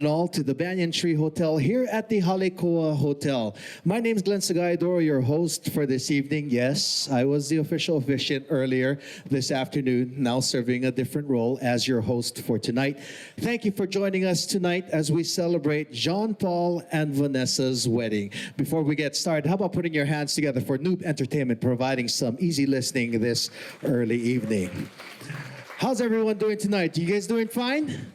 and all to the Banyan Tree Hotel here at the Halikoa Hotel. My name is Glenn Sagaydor, your host for this evening. Yes, I was the official officiant earlier this afternoon, now serving a different role as your host for tonight. Thank you for joining us tonight as we celebrate Jean Paul and Vanessa's wedding. Before we get started, how about putting your hands together for Noob Entertainment providing some easy listening this early evening. How's everyone doing tonight? You guys doing fine?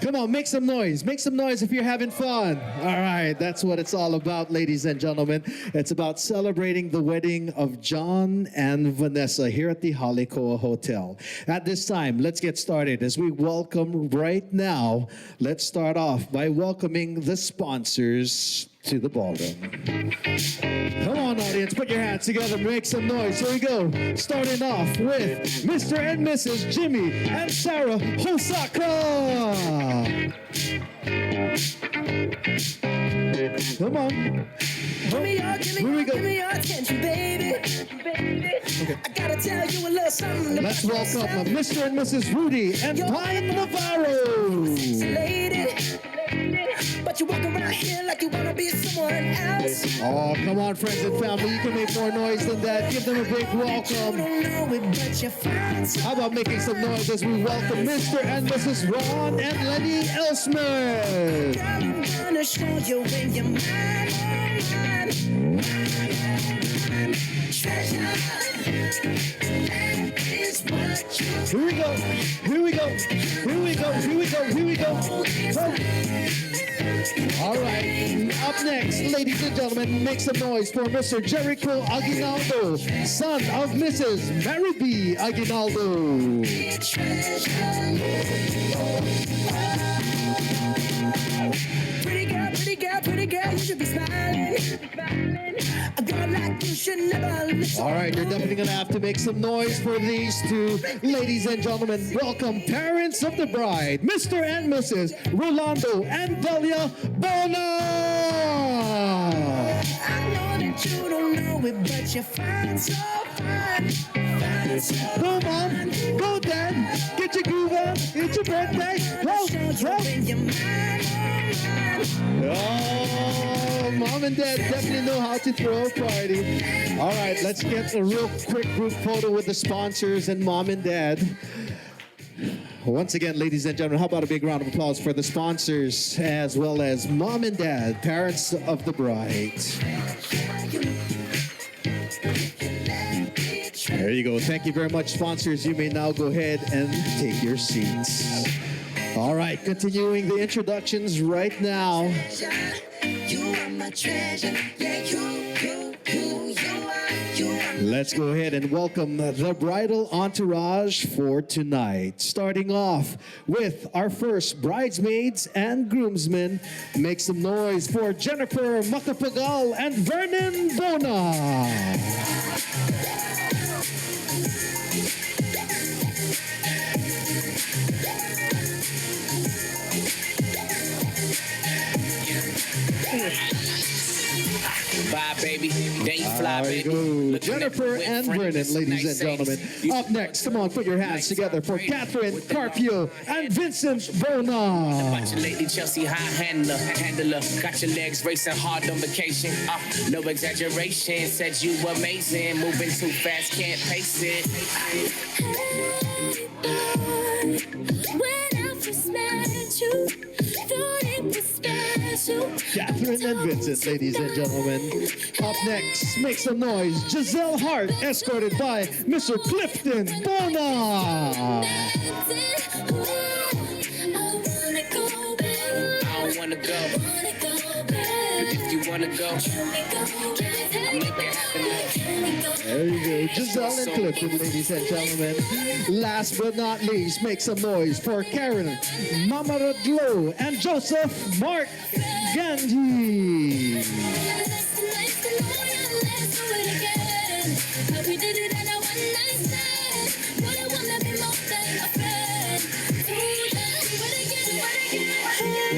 Come on, make some noise. Make some noise if you're having fun. All right, that's what it's all about, ladies and gentlemen. It's about celebrating the wedding of John and Vanessa here at the Halikoa Hotel. At this time, let's get started as we welcome right now. Let's start off by welcoming the sponsors to the ballroom. Come on, audience, put your hands together, make some noise. Here we go. Starting off with Mr. and Mrs. Jimmy and Sarah Hosaka. Come on. Give me your attention, baby. Okay. I gotta tell you a little something. Let's welcome Mr. and Mrs. Rudy and Pine Navarro. Lady, but you walk around here like you wanna be someone else. Oh, come on, friends and family. You can make more noise than that. Give them a big You welcome. don't know it, but you're fine. How about making some noise as we welcome Mr. and Mrs. Ron and Lenny Elsman? Girl, I'm gonna show you when you're mine, treasure. That is what you Here we go. Here we go. Here we go. Here we go. Here we go. Go. All right. Up next, ladies and gentlemen, make some noise for Mr. Jericho Aguinaldo, son of Mrs. Mary B. Aguinaldo. Pretty girl, you should be smiling. A girl like you should never listen. All right, you're definitely going to have to make some noise for these two. Ladies and gentlemen, welcome parents of the bride, Mr. and Mrs. Rolando and Delia Bona. I know that you don't know it, but you're fine, so fine. Come on, go Dad, get your groove on, it's your birthday. Go, go. Oh, Mom and Dad definitely know how to throw a party. All right, let's get a real quick group photo with the sponsors and Mom and Dad. Once again, ladies and gentlemen, how about a big round of applause for the sponsors as well as Mom and Dad, parents of the bride. There you go. Thank you very much, sponsors. You may now go ahead and take your seats. All right, continuing the introductions right now. You are my treasure. Yeah, you are. Let's go ahead and welcome the bridal entourage for tonight. Starting off with our first bridesmaids and groomsmen. Make some noise for Jennifer Macapagal and Vernon Bona. Bye, baby. Then you fly, There you baby. go. Looking Jennifer at me and with Vernon, friends. ladies Nice and gentlemen. things. Up next, come on, put your hands Nice together for things. Catherine With the Carpio and Vincent Bona. Watch your lady Chelsea high handler. Got your legs racing hard on vacation. No exaggeration. Said you were amazing. Moving too fast, can't pace it. When I first met you, thought it was special. Catherine and Vincent, ladies and gentlemen. Up next, make some noise. Giselle Hart, escorted by Mr. Clifton Bona. I don't wanna go. But if you wanna go, I'll make it happen. There you go, Giselle and Clifton, ladies and gentlemen. Last but not least, make some noise for Karen Mamaradlo and Joseph Mark Gandhi.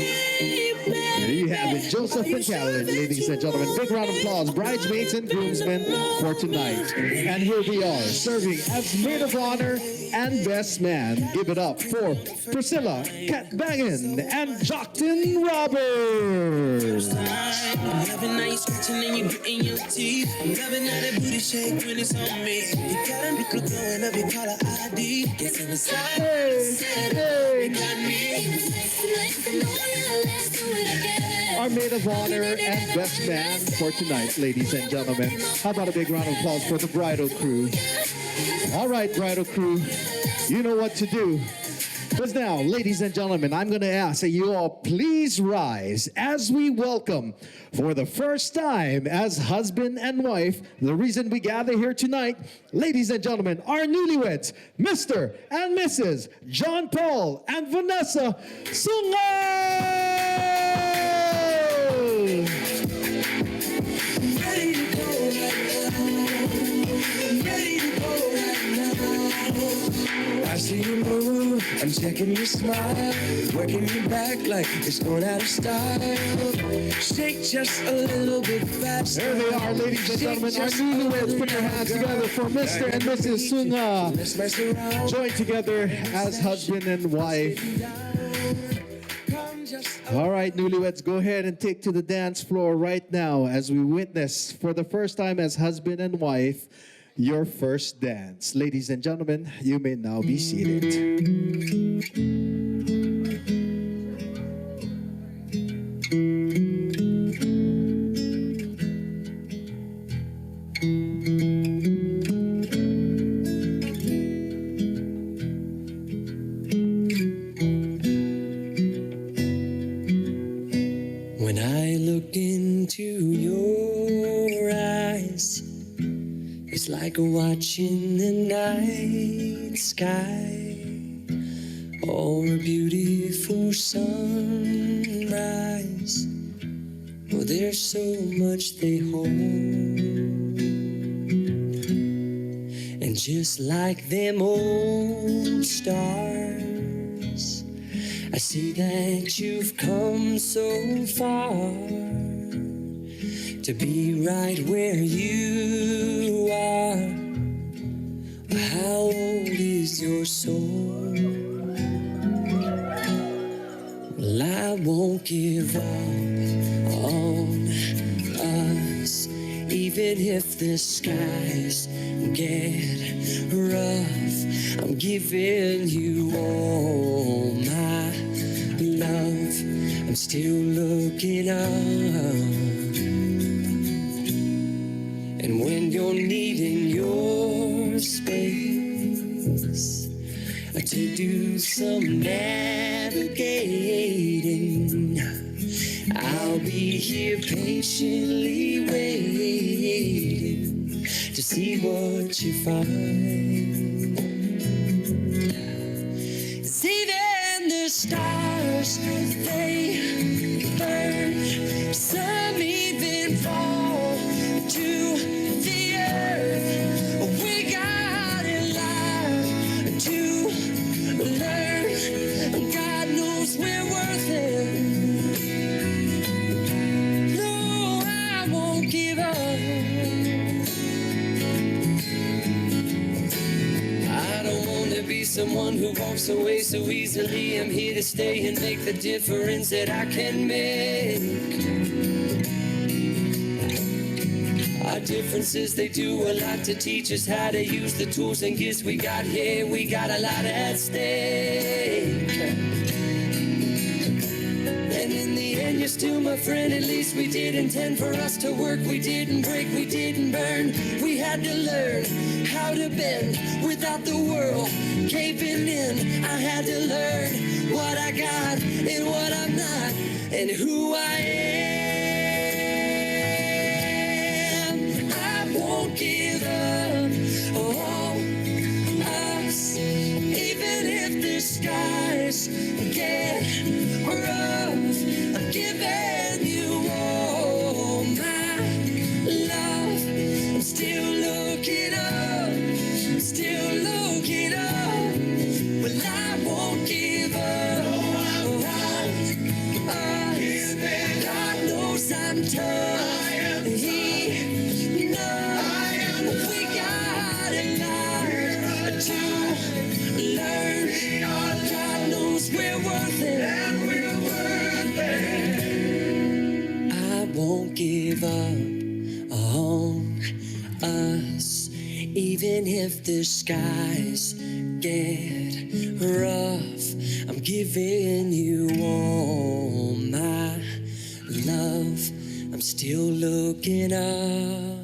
There you have it, Joseph and Carolyn, ladies and gentlemen. Big round of applause, bridesmaids and groomsmen for tonight. And here we are, serving as maid of honor and best man. Give it up for Priscilla, Kat Bangin, and Jockton Roberts. I'm loving how you scratching and you gritting your teeth. I'm loving how that booty shake when it's on me. You got a nickel going up, you call her ID. Guess it was Hey. got me. Our maid of honor and best man for tonight, ladies and gentlemen. How about a big round of applause for the bridal crew? All right, bridal crew, you know what to do. Because now, ladies and gentlemen, I'm going to ask that you all please rise as we welcome, for the first time as husband and wife, the reason we gather here tonight, ladies and gentlemen, our newlyweds, Mr. and Mrs. John Paul and Vanessa Sungay! Ready to go right now. Ready to go right now. I see you move, I'm checking your smile, working your back like it's going out of style. Shake just a little bit faster. There they are, ladies and gentlemen, our newlyweds. Put your hands together for Mr. and Mrs. Sunga. Let's mess around. Join together as husband and wife. Come just All right, newlyweds, go ahead and take to the dance floor right now as we witness for the first time as husband and wife your first dance. Ladies and gentlemen, you may now be seated. When I look into your eyes, it's like watching the night sky or a beautiful sunrise. Oh, there's so much they hold. And just like them old stars, I see that you've come so far to be right where you are. How old is your soul? Well, I won't give up on us, even if the skies get rough. I'm giving you all my love. I'm still looking up. And when you're needing your space to do some navigating, I'll be here patiently waiting to see what you find. 'Cause even the stars, they burn. Some even fall to the earth. We got in life to learn. God knows we're worth it. No, I won't give up. I don't want to be someone who walks away so easily. I'm here to stay and make the difference that I can make. Our differences, they do a lot to teach us how to use the tools and gifts we got here. We got a lot at stake. And in the end, you're still my friend. At least we did intend for us to work. We didn't break, we didn't burn. We had to learn how to bend without the world caving in. I had to learn what I got and what I'm not and who I am. I won't give up on us, even if the skies get rough. I'm giving you all my love. I'm still looking up, I'm still looking up. Well, I won't give up on us. God knows am tough. He knows we got a lot to learn. God knows we're worth it. And we're worth it. I won't give up on us, even if the skies get rough. I'm giving you all my love. I'm still looking up.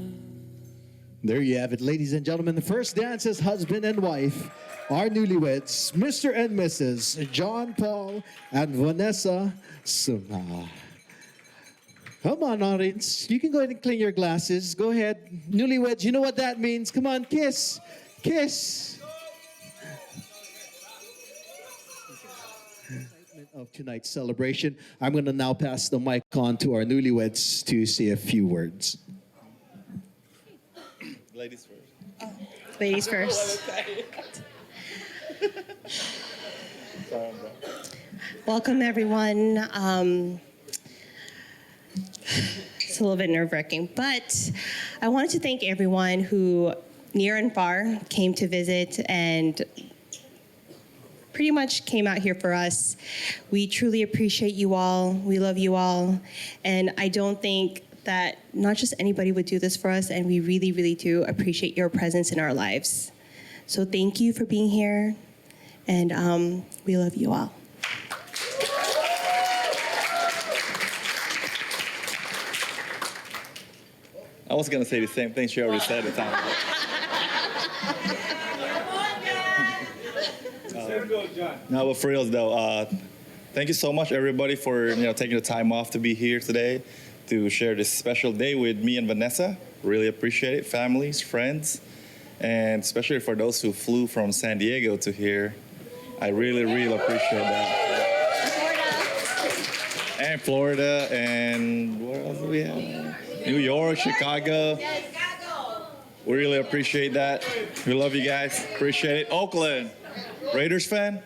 There you have it, ladies and gentlemen. The first dance as husband and wife, our newlyweds, Mr. and Mrs. John Paul and Vanessa Suma. Come on, audience. You can go ahead and clean your glasses. Go ahead. Newlyweds, you know what that means. Come on, kiss. Kiss. Of tonight's celebration, I'm going to now pass the mic on to our newlyweds to say a few words. Ladies first. Ladies first. Welcome, everyone. It's a little bit nerve-wracking, but I wanted to thank everyone who, near and far, came to visit and pretty much came out here for us. We truly appreciate you all. We love you all. And I don't think that not just anybody would do this for us, and we really, really do appreciate your presence in our lives. So thank you for being here, and we love you all. I was gonna say the same thing she already said at the time. No, but for reals though, thank you so much everybody for taking the time off to be here today to share this special day with me and Vanessa. Really appreciate it, families, friends, and especially for those who flew from San Diego to here. I really, really appreciate that. And Florida, and where else do we have? New York, Chicago. We really appreciate that. We love you guys. Appreciate it. Oakland, Raiders fan?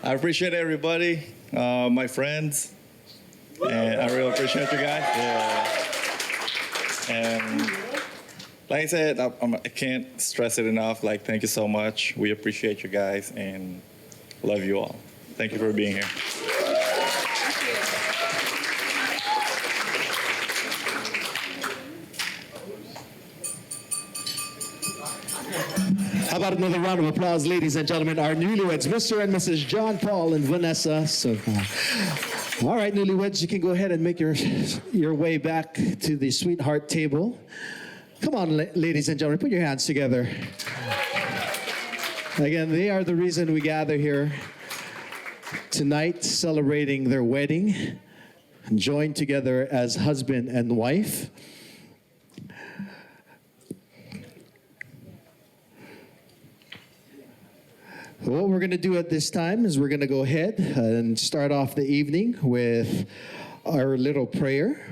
I appreciate everybody, my friends, and I really appreciate you guys. Yeah. And like I said, I can't stress it enough. Like, thank you so much. We appreciate you guys and love you all. Thank you for being here. How about another round of applause, ladies and gentlemen, our newlyweds, Mr. and Mrs. John Paul and Vanessa. So, all right, newlyweds, you can go ahead and make your way back to the sweetheart table. Come on, ladies and gentlemen, put your hands together. Again, they are the reason we gather here tonight, celebrating their wedding, joined together as husband and wife. What we're going to do at this time is we're going to go ahead and start off the evening with our little prayer.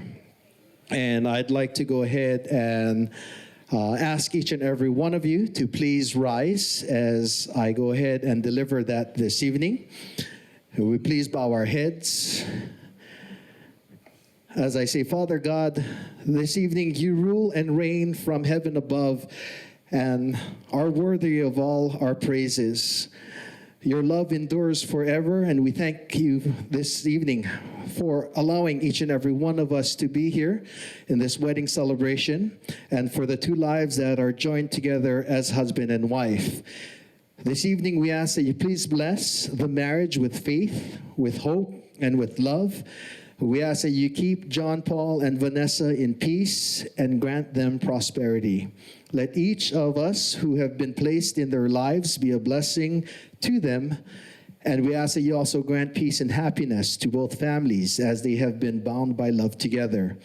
And I'd like to go ahead and ask each and every one of you to please rise as I go ahead and deliver that this evening. Will we please bow our heads? As I say, Father God, this evening you rule and reign from heaven above and are worthy of all our praises. Your love endures forever, and we thank you this evening for allowing each and every one of us to be here in this wedding celebration, and for the two lives that are joined together as husband and wife. This evening we ask that you please bless the marriage with faith, with hope, and with love. We ask that you keep John Paul and Vanessa in peace and grant them prosperity. Let each of us who have been placed in their lives be a blessing to them. And we ask that you also grant peace and happiness to both families as they have been bound by love together.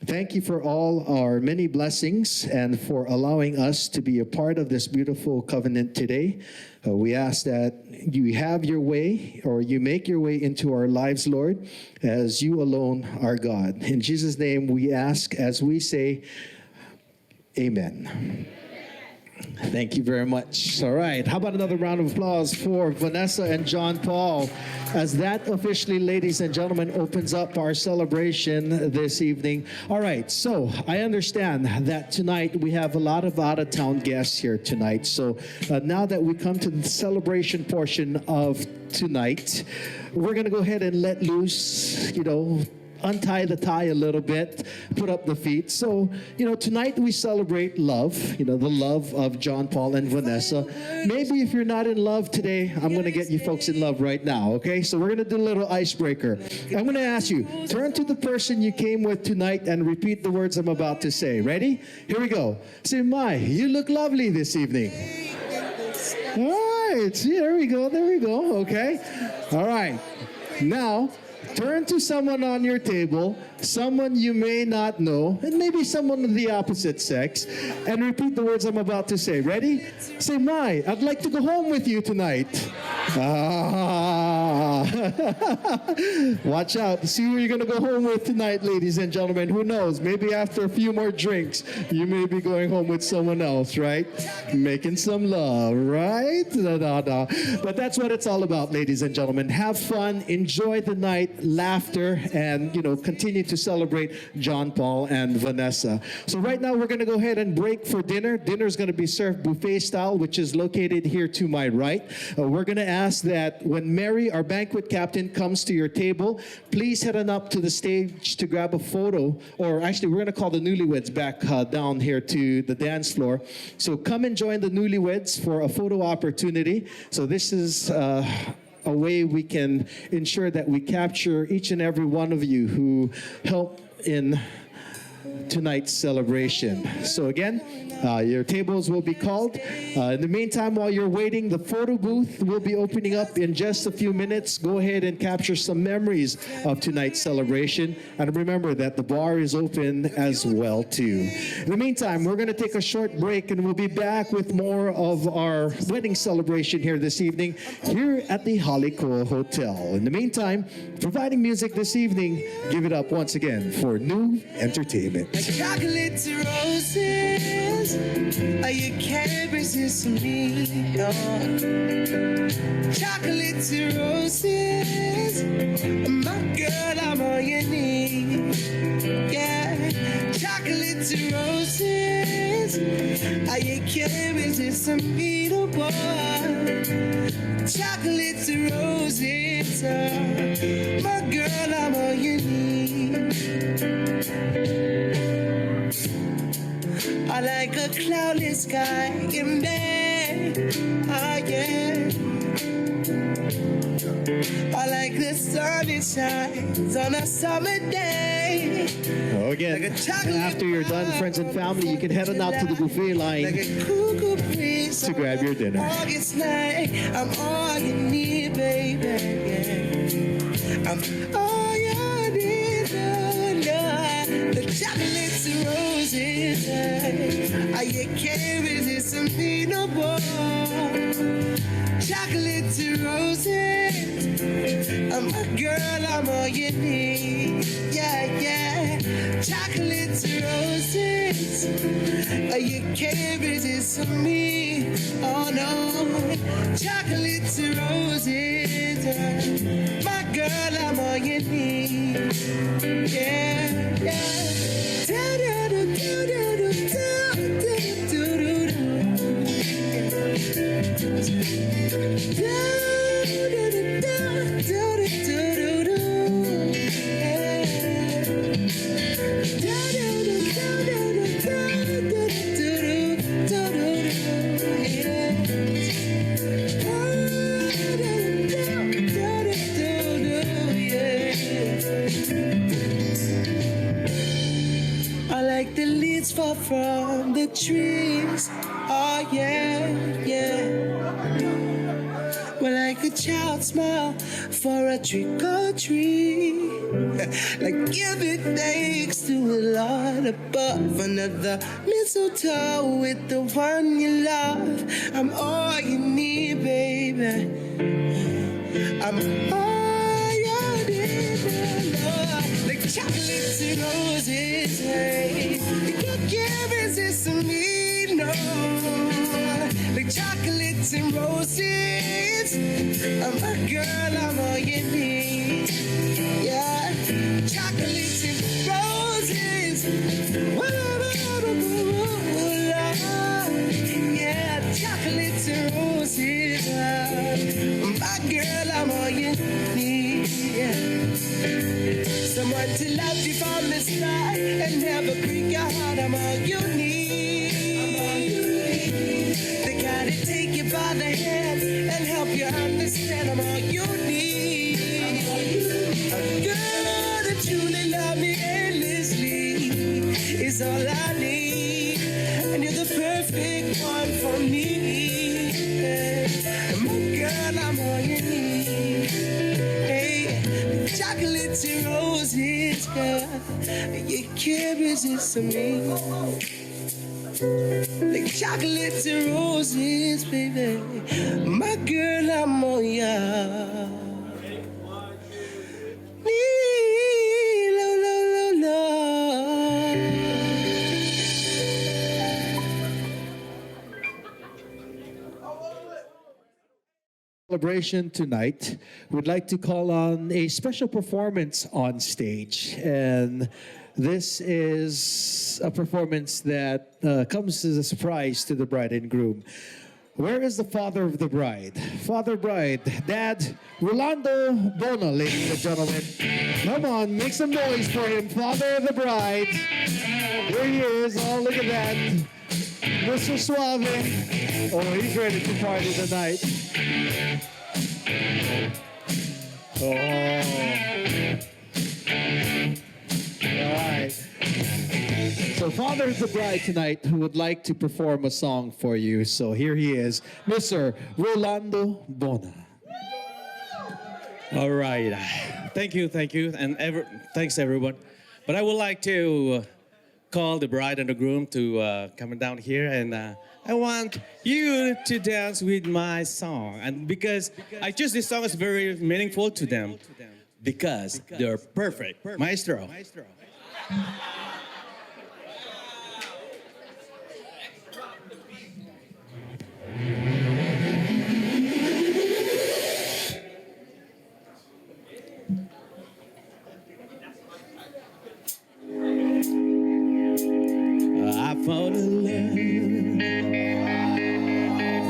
Thank you for all our many blessings and for allowing us to be a part of this beautiful covenant today. We ask that you have your way, or you make your way into our lives, Lord, as you alone are God. In Jesus' name we ask as we say, Amen. Thank you very much. All right. How about another round of applause for Vanessa and John Paul as that officially, ladies and gentlemen, opens up our celebration this evening. All right. So I understand that tonight we have a lot of out-of-town guests here tonight. So now that we come to the celebration portion of tonight, we're going to go ahead and let loose, untie the tie a little bit, put up the feet. So, tonight we celebrate love, the love of John Paul and Vanessa. Maybe if you're not in love today, I'm going to get you folks in love right now, okay? So we're going to do a little icebreaker. I'm going to ask you, turn to the person you came with tonight and repeat the words I'm about to say. Ready? Here we go. Say, "My, you look lovely this evening." All right. See, there we go. Okay. All right. Now, turn to someone on your table, someone you may not know, and maybe someone of the opposite sex, and repeat the words I'm about to say. Ready? Say, "My, I'd like to go home with you tonight." Ah. Watch out. See who you're going to go home with tonight, ladies and gentlemen. Who knows? Maybe after a few more drinks, you may be going home with someone else, right? Making some love, right? But that's what it's all about, ladies and gentlemen. Have fun, enjoy the night, laughter, and, continue to celebrate John Paul and Vanessa. So right now, we're going to go ahead and break for dinner. Dinner is going to be served buffet style, which is located here to my right. We're going to ask that when Mary, our banquet captain, comes to your table, please head on up to the stage to grab a photo, or actually we're going to call the newlyweds back down here to the dance floor. So come and join the newlyweds for a photo opportunity. So this is a way we can ensure that we capture each and every one of you who help in tonight's celebration. So again, your tables will be called. In the meantime, while you're waiting, the photo booth will be opening up in just a few minutes. Go ahead and capture some memories of tonight's celebration. And remember that the bar is open as well, too. In the meantime, we're going to take a short break, and we'll be back with more of our wedding celebration here this evening here at the Halikoa Hotel. In the meantime, providing music this evening, give it up once again for New Entertainment. Chocolate to roses, you can't resist me. No. Chocolate to roses, my girl, I'm on your knee. Yeah, chocolate to roses, you can't resist me, no boy. Chocolate to roses, my girl, I'm on your knee. I like a cloudless sky in May. Oh yeah. I like the sun that shines on a summer day. Again, after you're done, friends and family, you can head on out to the buffet line Like a cuckoo breeze to grab your dinner. August night, I'm all you need, baby. Yeah. I'm all you need, no. The chocolates and roses, you can't resist me no more. Chocolates and roses, I'm a girl, I'm all you need. Yeah, yeah. Chocolates and roses, you can't resist me. Oh no. Chocolates and roses, my girl, I'm all you need. Yeah, yeah. I like the leaves fall from the trees. Oh yeah, yeah. Well, like a child smile for a trick or treat. Like giving thanks to a Lord above. Another mistletoe with the one you love. I'm all you need, baby. I'm all you need, Lord. Like chocolates and roses, hey. You can't resist me, on like chocolates and roses. My girl, I'm all you need. Yeah, chocolates and roses. Yeah, chocolates and roses. My girl, I'm all you need. Yeah. Someone to love you from the start and never break your heart. I'm all you need. They gotta take you by the hand and help you understand. I'm all you need. A girl that truly love me endlessly is all I need, and you're the perfect one for me. My girl, I'm all you need. Hey, chocolates and roses, girl, you can't resist me. Like chocolates and roses, baby. My girl, I'm all ya. Lo, lo, lo, lo. Celebration tonight, we'd like to call on a special performance on stage. And this is a performance that comes as a surprise to the bride and groom. Where is the father of the bride? Father bride, Dad, Rolando Bona, ladies and gentlemen. Come on, make some noise for him, father of the bride. Here he is, oh look at that. Mr. Suave. Oh, he's ready to party tonight. Oh. All right. So father of the bride tonight who would like to perform a song for you. So here he is, Mr. Rolando Bona. All right. Thank you, and thanks everyone. But I would like to call the bride and the groom to come down here, and I want you to dance with my song. And because I choose this song is very meaningful to them, because they're perfect. Maestro. I found a love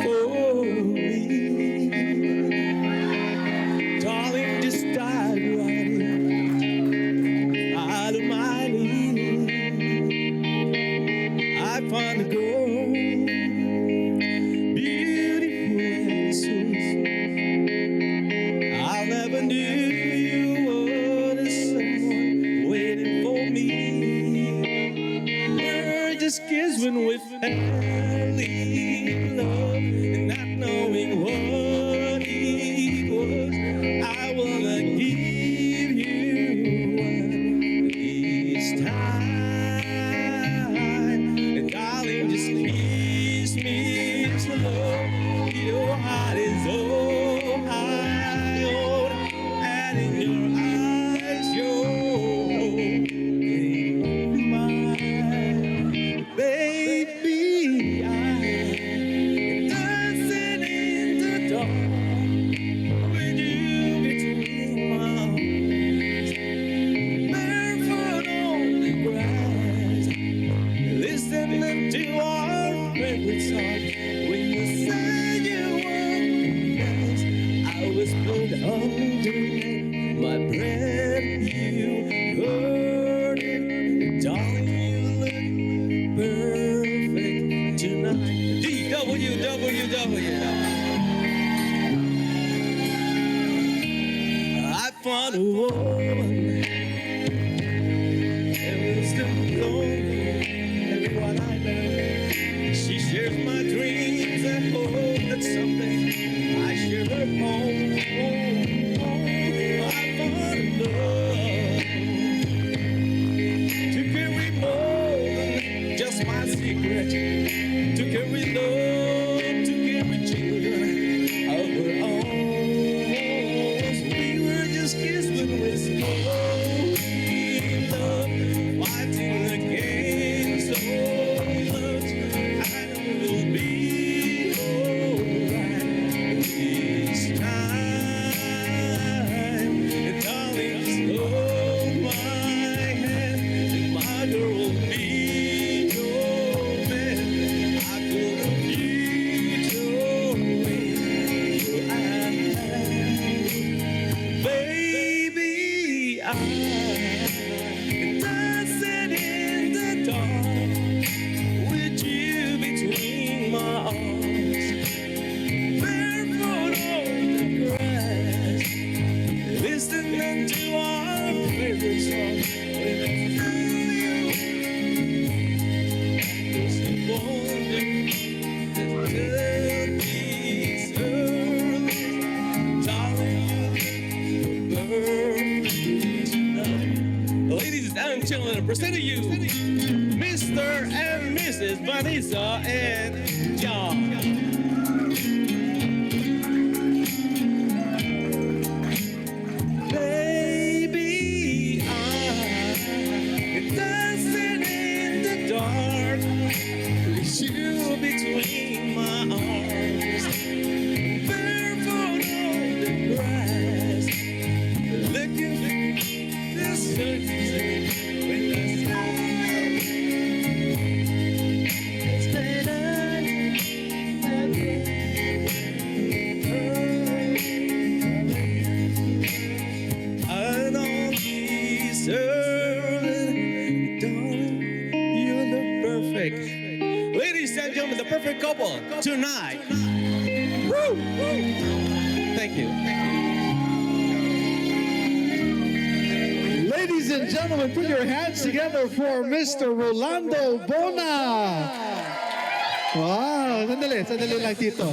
for me. Darling, just dive right in out of my knees. I found a girl, beautiful and sweet. I never knew you were the someone waiting for me. Just kiss when we fell in love, and not knowing what it was. I wanna give you one this time, and darling, just kiss me slow. Your heart is so high, and in your eyes, you're baby, I'm dancing in the dark with you between my arms, barefoot on the grass, listening to our favorite song. When you said you were best, I was pulled under my breath. You heard it, darling. Perfect tonight. DWWW. I found a woman. It was the lonely, everyone I know. She shares my dreams and hope that someday I share her home. I found love to carry more than just my secret, to carry love, to carry children of her own. We were just kids when we spoke. dancing in the dark with you between my arms, barefoot on the grass, listening to our favorite song. Ladies and gentlemen, presenting you Mr. and Mrs. Vanessa and John. Baby, I'm dancing in the dark with you between my arms, barefoot on the grass, looking for the sunset when the and on these early dawn, you look perfect. Ladies and gentlemen, the perfect couple tonight. Woo! Thank you. Ladies and gentlemen, put your hands together for Mr. Rolando Bona. Wow, sandali lang, Tito.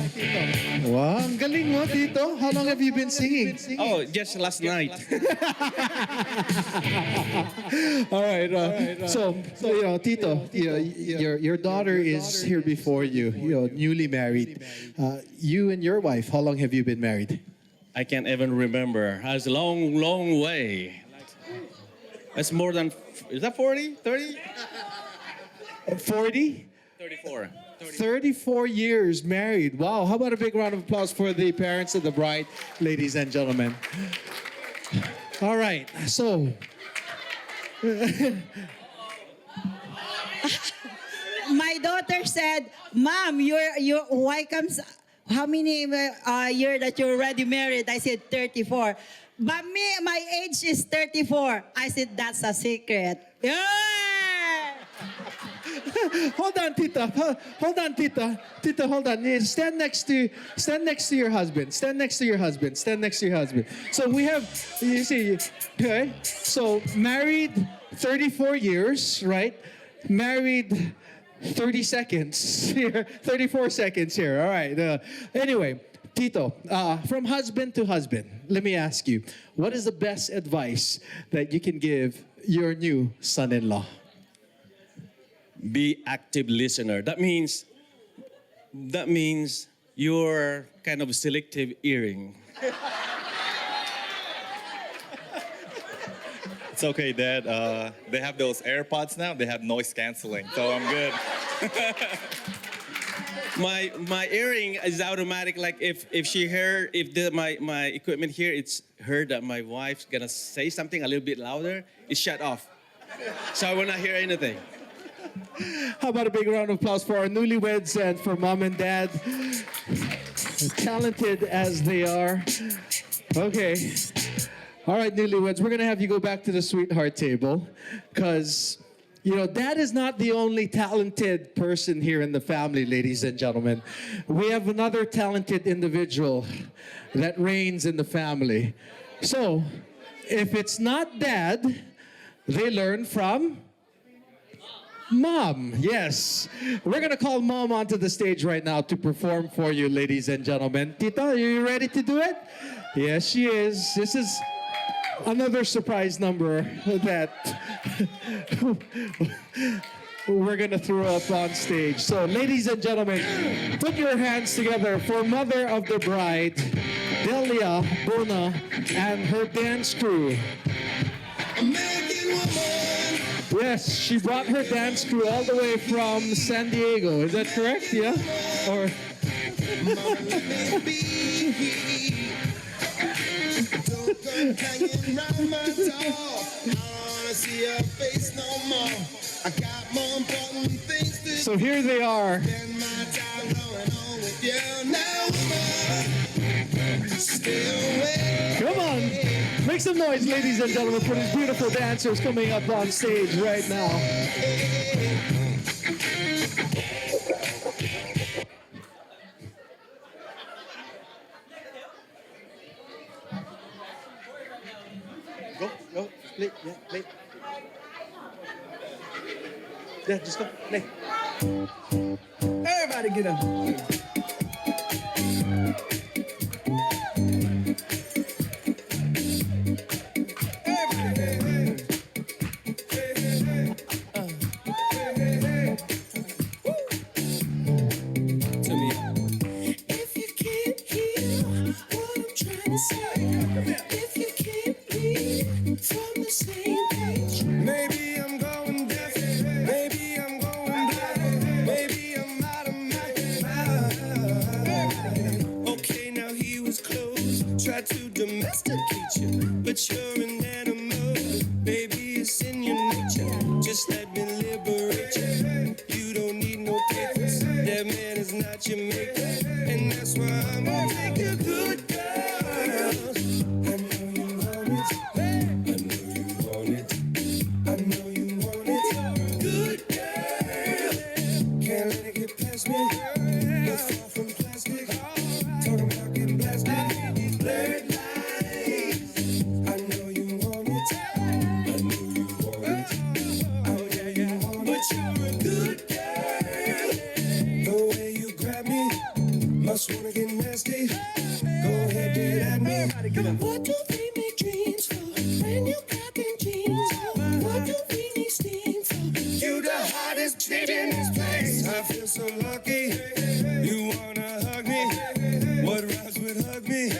Wow, ang galing mo, Tito. How long have you been singing? Oh, just last night. All right. So you know, Tito, your daughter is here before you. Newly married. You and your wife, how long have you been married? I can't even remember. It's a long, long way. It's more than, is that 40? 30? 40? 34. 34 years married. Wow. How about a big round of applause for the parents of the bride, ladies and gentlemen. All right. So, My daughter said, "Mom, why comes? How many year that you're already married?" I said 34. But my age is 34. I said that's a secret. Yeah. hold on, Tita. Hold on, Tita. Tita, hold on. Stand next to your husband. Stand next to your husband. Stand next to your husband. So we have, you see, okay. So married 34 years, right? Married 30 seconds here, 34 seconds here. All right. Anyway, Tito, from husband to husband, let me ask you, what is the best advice that you can give your new son-in-law? Be active listener. That means you're kind of selective hearing. It's okay, Dad. They have those AirPods now. They have noise canceling, so I'm good. My hearing is automatic. Like if my equipment here, it's heard that my wife's gonna say something a little bit louder, it's shut off. So I will not hear anything. How about a big round of applause for our newlyweds and for mom and dad, talented as they are. Okay. All right, newlyweds, we're going to have you go back to the sweetheart table because, dad is not the only talented person here in the family, ladies and gentlemen. We have another talented individual that reigns in the family. So, if it's not dad, they learn from Mom. Yes. We're going to call Mom onto the stage right now to perform for you, ladies and gentlemen. Tita, are you ready to do it? Yes, she is. This is another surprise number that we're going to throw up on stage. So, ladies and gentlemen, put your hands together for mother of the bride, Delia Bona, and her dance crew. Yes, she brought her dance crew all the way from San Diego. Is that correct? Yeah? Or so here they are. Come on. Make some noise, ladies and gentlemen, for these beautiful dancers coming up on stage right now. Go, play, yeah, play. Yeah, just go, play. Everybody get up. If you can't hear what I'm trying to say, if you can't read from the same page, Maybe I'm going deaf, maybe I'm going blind, maybe I'm out of my mind. Okay, now he was close, tried to domesticate you, but you're an animal. Baby, it's in your nature. Just let me liberate you. You don't need no papers. That man is not your maker, and that's why I'm gonna take you good girl. I know you want it. I know you want it. Good girl. Can't let it get past me. You're far from plastic. Talking about getting blasted. These blurred lines. I know you want it. I know you want it. Oh yeah, yeah. But you're a good girl. The way you grab me, must wanna get nasty. Go ahead, do it at me. what do we make dreams for? Brand new cotton jeans. What do we need steam for? You the hottest chick in this place. I feel so lucky. You wanna hug me? What rhymes with hug me?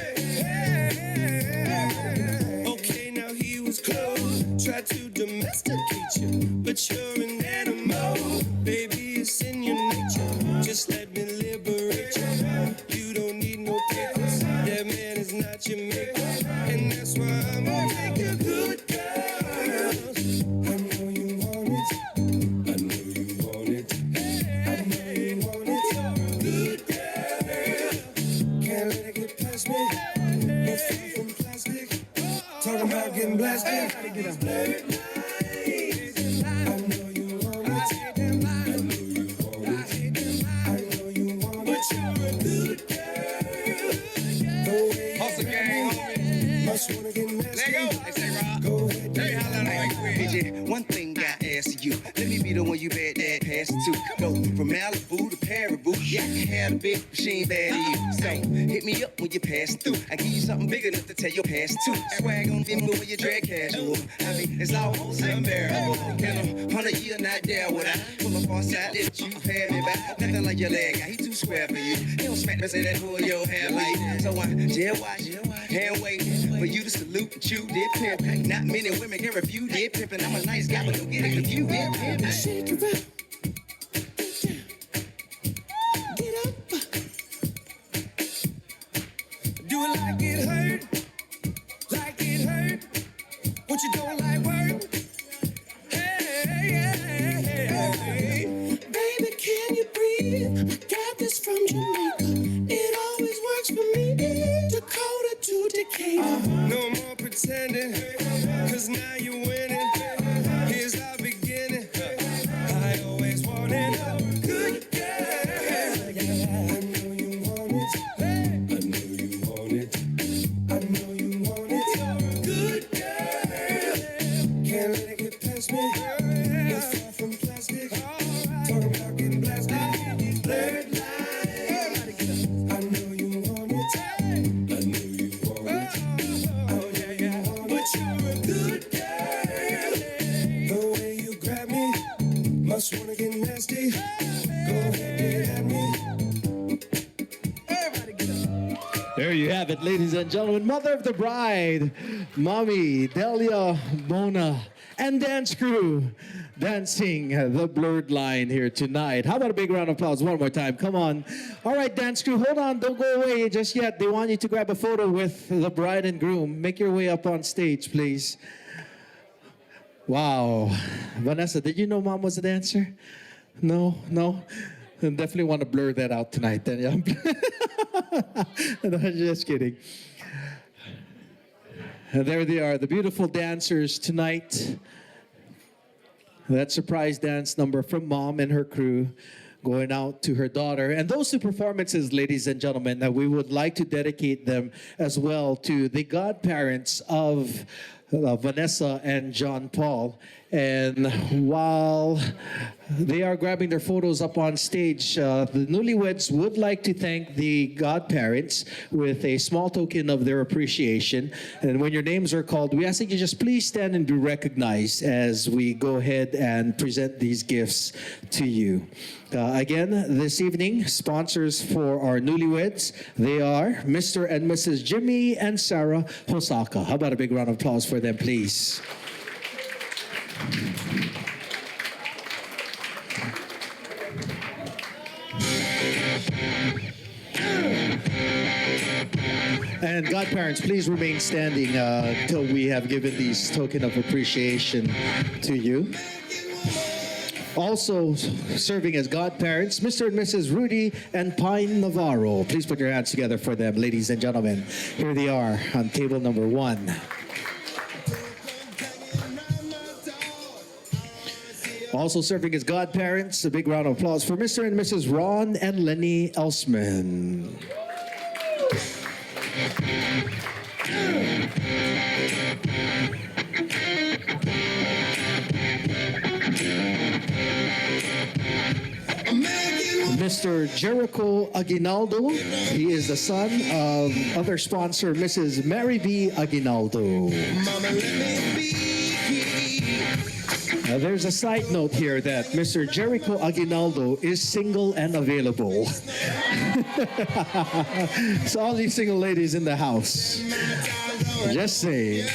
Okay, now he was close. Tried to domesticate you, but you're an animal. Baby, it's in your nature. Just let me liberate you. You don't need no papers. That man is not your maker, and that's why I'm gonna take you good girl. I know you want it. I know you want it. I know you want it. Good girl. Can't let it get past me. You're free from plastic. Talking about getting blasted. I know you want it. I know you want it. I know you want it. But you're a good girl. The way you grab me, must wanna get nasty. Go ahead, do it. PJ, one thing I ask you, let me be the one you bad dad pass it to. Go from Malibu to Paribu, yeah, I can have a big machine bad to you. So hit me up when you pass through. I give you something big enough to tell your past too. Swag on them when you drag casual. I mean, it's almost unbearable. In 100 years not there would I pull up on side that you had me back. Nothing like your leg guy, he too square for you. He don't smack me, say that pull your hair like that. So I jail watch, hand wait for you to salute and chew did pimp. Not many women can refuse did pimpin'. I'm a nice guy, but don't get it if you did pimp. Shake it up. Get up. Do it like it hurt, like it hurt. What you don't like work? Hey, Baby, can you breathe? I got this from Jamaica. It always works for me. Dakota to Decatur. no more pretending, cause now you're winning. Here's our beginning. I always wanted a good girl. I know you want it. I know you want it. I know you want it. Good girl. Can't let it get past me. You're far from plastic. Talking about getting blasted. Blurred lines. I know you want it. I know you want it. Oh yeah, yeah. But you're a good girl. The way you grab me, must wanna get nasty. Go ahead, get at me. Everybody get up. There you have it, ladies and gentlemen. Mother of the bride, Mommy Delia Mona, and dance crew dancing the blurred line here tonight. How about a big round of applause one more time? Come on. All right, dance crew, hold on. Don't go away just yet. They want you to grab a photo with the bride and groom. Make your way up on stage, please. Wow. Vanessa, did you know Mom was a dancer? No? I definitely want to blur that out tonight then. Yeah. No, just kidding. There they are, the beautiful dancers tonight. That surprise dance number from Mom and her crew going out to her daughter. And those two performances, ladies and gentlemen, that we would like to dedicate them as well to the godparents of Vanessa and John Paul. And while they are grabbing their photos up on stage, the newlyweds would like to thank the godparents with a small token of their appreciation. And when your names are called, we ask that you just please stand and be recognized as we go ahead and present these gifts to you. Again, this evening, sponsors for our newlyweds, they are Mr. and Mrs. Jimmy and Sarah Hosaka. How about a big round of applause for them, please? And godparents, please remain standing till we have given these token of appreciation to you. Also serving as godparents, Mr. and Mrs. Rudy and Pine Navarro. Please put your hands together for them, ladies and gentlemen. Here they are on table number 1. Also serving as godparents, a big round of applause for Mr. and Mrs. Ron and Lenny Elsman. Mr. Jericho Aguinaldo, he is the son of other sponsor, Mrs. Mary B. Aguinaldo. There's a side note here that Mr. Jericho Aguinaldo is single and available. So all these single ladies in the house, just saying.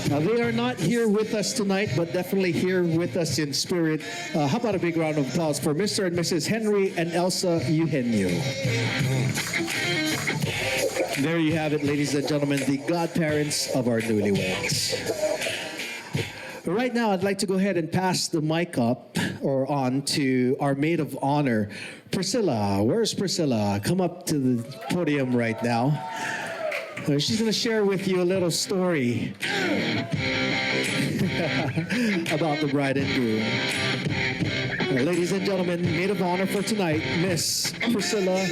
They are not here with us tonight, but definitely here with us in spirit. How about a big round of applause for Mr. and Mrs. Henry and Elsa Eugenio. There you have it, ladies and gentlemen, the godparents of our newlyweds. Right now, I'd like to go ahead and pass the mic up or on to our maid of honor, Priscilla. Where's Priscilla? Come up to the podium right now. She's going to share with you a little story about the bride and groom. Ladies and gentlemen, maid of honor for tonight, Miss Priscilla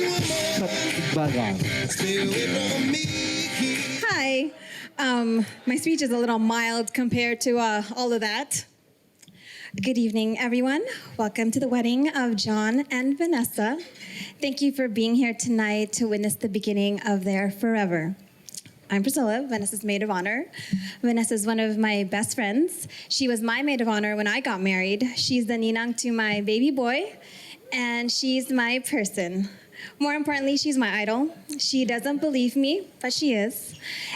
Katbagan. Hi. My speech is a little mild compared to all of that. Good evening, everyone. Welcome to the wedding of John and Vanessa. Thank you for being here tonight to witness the beginning of their forever. I'm Priscilla, Vanessa's maid of honor. Vanessa is one of my best friends. She was my maid of honor when I got married. She's the ninang to my baby boy, and she's my person. More importantly, she's my idol. She doesn't believe me, but she is.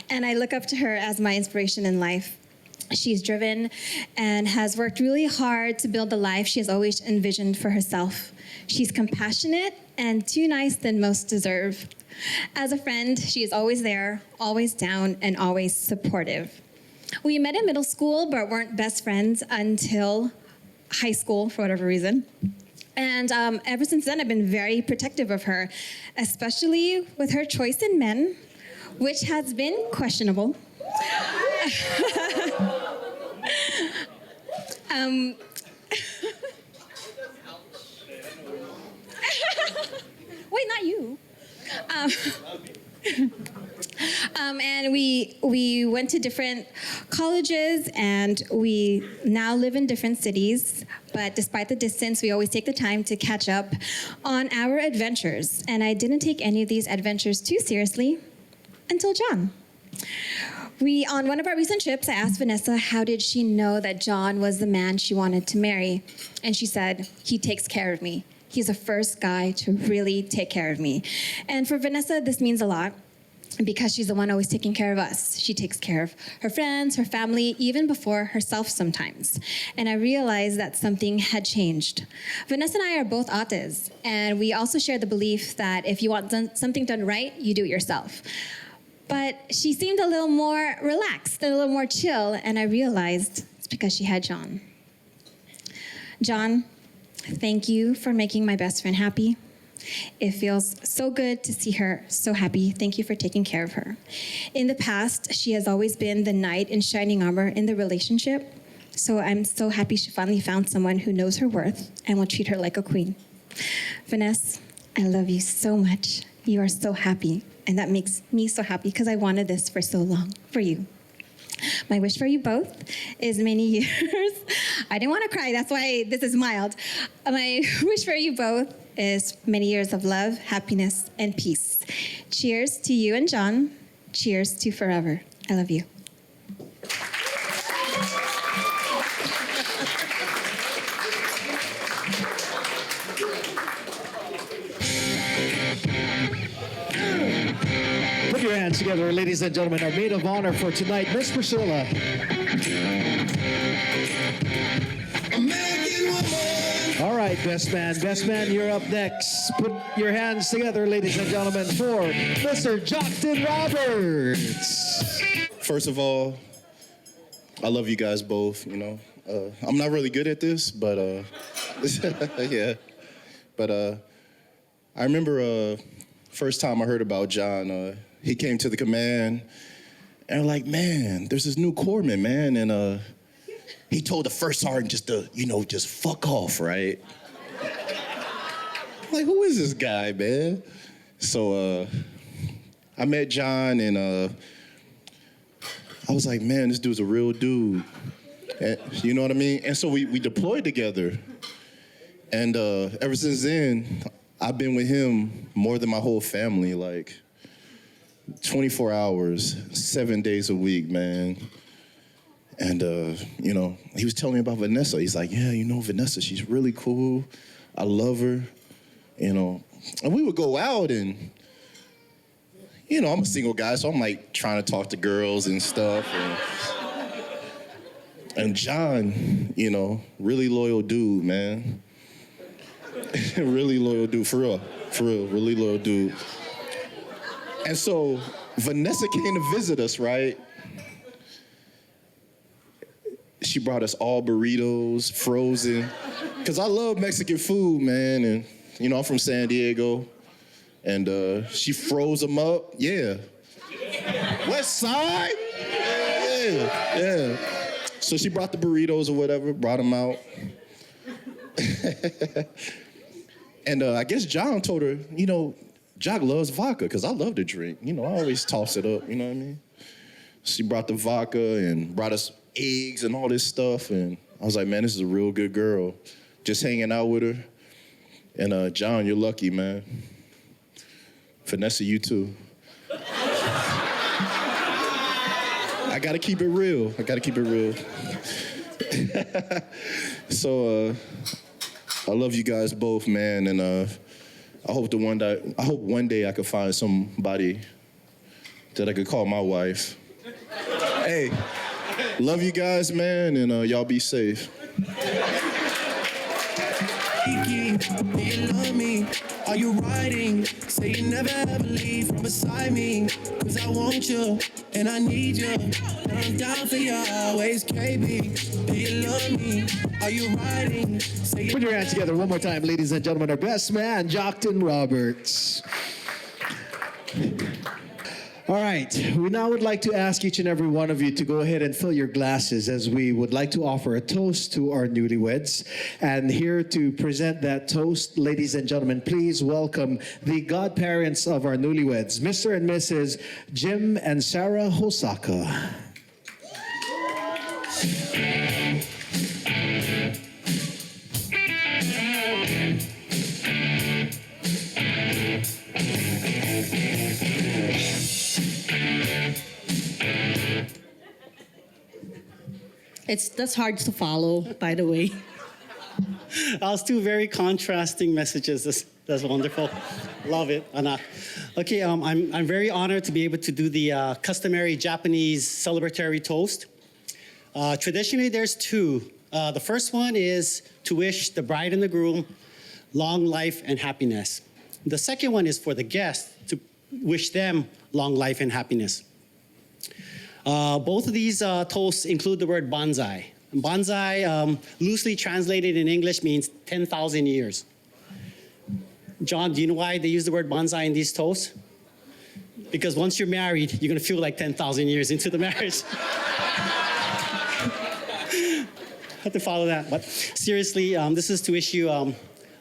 And I look up to her as my inspiration in life. She's driven and has worked really hard to build the life she has always envisioned for herself. She's compassionate and too nice than most deserve. As a friend, she is always there, always down, and always supportive. We met in middle school, but weren't best friends until high school for whatever reason. And ever since then, I've been very protective of her, especially with her choice in men, which has been questionable. Wait, not you. And we went to different colleges, and we now live in different cities. But despite the distance, we always take the time to catch up on our adventures. And I didn't take any of these adventures too seriously until John. On one of our recent trips, I asked Vanessa how did she know that John was the man she wanted to marry. And she said, he takes care of me. He's the first guy to really take care of me. And for Vanessa, this means a lot because she's the one always taking care of us. She takes care of her friends, her family, even before herself sometimes. And I realized that something had changed. Vanessa and I are both ates, and we also share the belief that if you want something done right, you do it yourself. But she seemed a little more relaxed, a little more chill, and I realized it's because she had John. John, thank you for making my best friend happy. It feels so good to see her so happy. Thank you for taking care of her. In the past, she has always been the knight in shining armor in the relationship. So I'm so happy she finally found someone who knows her worth and will treat her like a queen. Vanessa, I love you so much. You are so happy. And that makes me so happy because I wanted this for so long for you. My wish for you both is many years. I didn't want to cry, that's why this is mild. My wish for you both is many years of love, happiness, and peace. Cheers to you and John. Cheers to forever. I love you. Put your hands together, ladies and gentlemen. Our maid of honor for tonight, Miss Priscilla. All right, best man. Best man, you're up next. Put your hands together, ladies and gentlemen, for Mr. Jockton Roberts. First of all, I love you guys both, you know. I'm not really good at this, but yeah. But I remember first time I heard about John, he came to the command and like, man, there's this new corpsman, man. And he told the first sergeant just to, just fuck off, right? Like, who is this guy, man? So I met John and I was like, man, this dude's a real dude. And, you know what I mean? And so we deployed together. And ever since then, I've been with him more than my whole family, like 24 hours, 7 days a week, man. And, he was telling me about Vanessa. He's like, yeah, Vanessa, she's really cool. I love her, And we would go out and, I'm a single guy, so I'm like trying to talk to girls and stuff. And John, really loyal dude, man. Really loyal dude, for real, really loyal dude. And so Vanessa came to visit us, right? She brought us all burritos, frozen, because I love Mexican food, man, and, I'm from San Diego, and she froze them up, yeah. West Side? Yeah. So she brought the burritos or whatever, brought them out. And I guess John told her, Jock loves vodka, because I love to drink. I always toss it up, you know what I mean? She brought the vodka and brought us eggs and all this stuff, and I was like, man, this is a real good girl. Just hanging out with her. And John, you're lucky, man. Vanessa, you too. I gotta keep it real. So, I love you guys both, man, and I hope one day I could find somebody that I could call my wife. Hey, love you guys, man, and y'all be safe. Do you love me? Are you riding? Say you never ever leave from beside me. Cause I want you, and I need you. And I'm down for you always, KB. Do you love me? Are you riding? Say Put your hands together one more time, ladies and gentlemen. Our best man, Jockton Roberts. All right, we now would like to ask each and every one of you to go ahead and fill your glasses as we would like to offer a toast to our newlyweds. And here to present that toast, ladies and gentlemen, please welcome the godparents of our newlyweds, Mr. and Mrs. Jim and Sarah Hosaka. That's hard to follow, by the way. It's two very contrasting messages. That's wonderful. Love it, Anna. Okay, I'm very honored to be able to do the customary Japanese celebratory toast. Traditionally, there's two. The first one is to wish the bride and the groom long life and happiness. The second one is for the guests to wish them long life and happiness. Both of these toasts include the word bonsai. Bonsai, loosely translated in English, means 10,000 years. John, do you know why they use the word bonsai in these toasts? Because once you're married, you're gonna feel like 10,000 years into the marriage. Have to follow that. But seriously, this is to wish you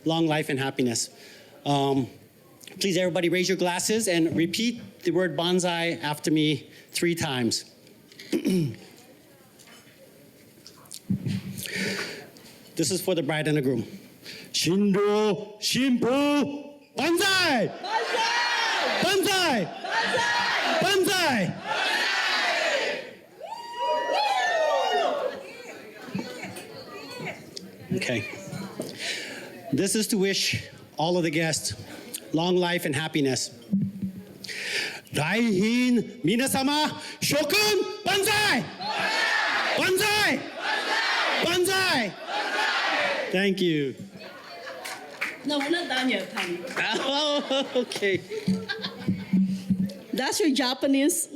long life and happiness. Please, everybody, raise your glasses and repeat the word bonsai after me 3 times. This is for the bride and the groom. Shindo, Shimpu, bonsai! Bonsai! Bonsai! Okay. This is to wish all of the guests long life and happiness. Daihin Minasama Shokun Banzai! Banzai! Banzai! Thank you. No, we're not done yet, honey. Oh, okay. That's your Japanese.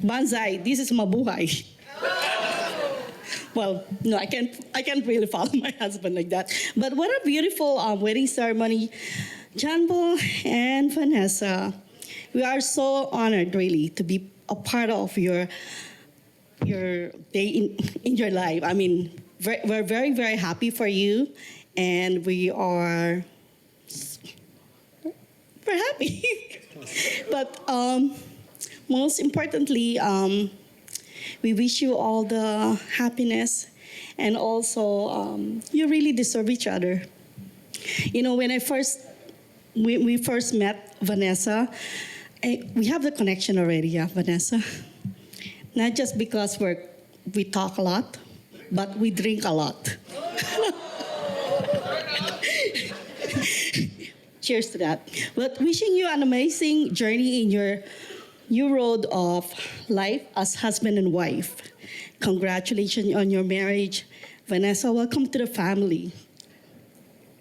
Banzai, this is mabuhay. Well, no, I can't really follow my husband like that. But what a beautiful wedding ceremony. John Paul and Vanessa, we are so honored really to be a part of your day in your life. I mean, we're very, very happy for you, and we are very happy. But most importantly, we wish you all the happiness, and also you really deserve each other. You know, when we first met Vanessa, we have the connection already, yeah, Vanessa. Not just because we talk a lot, but we drink a lot. Cheers to that. But wishing you an amazing journey in your new road of life as husband and wife. Congratulations on your marriage. Vanessa, welcome to the family.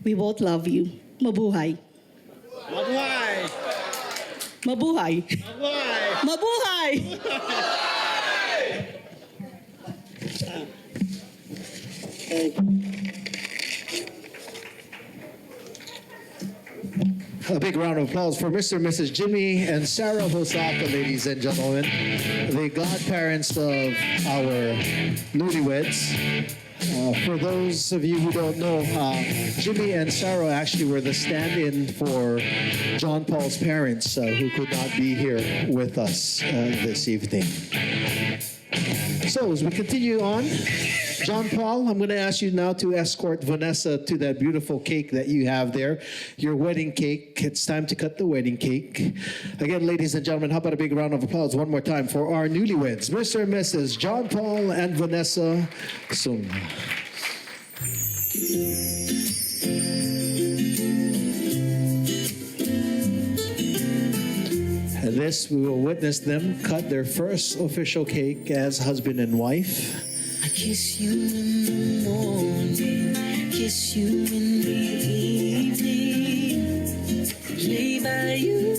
We both love you. Mabuhay. Mabuhay! Mabuhay. Mabuhay! Mabuhay! A big round of applause for Mr. and Mrs. Jimmy and Sarah Hosaka, ladies and gentlemen, the godparents of our newlyweds. For those of you who don't know, Jimmy and Sarah actually were the stand-in for John Paul's parents who could not be here with us this evening. So as we continue on, John Paul, I'm going to ask you now to escort Vanessa to that beautiful cake that you have there, your wedding cake. It's time to cut the wedding cake. Again, ladies and gentlemen, how about a big round of applause one more time for our newlyweds, Mr. and Mrs. John Paul and Vanessa Sung. And this, we will witness them cut their first official cake as husband and wife. I kiss you in the morning, kiss you in the evening, lay by you.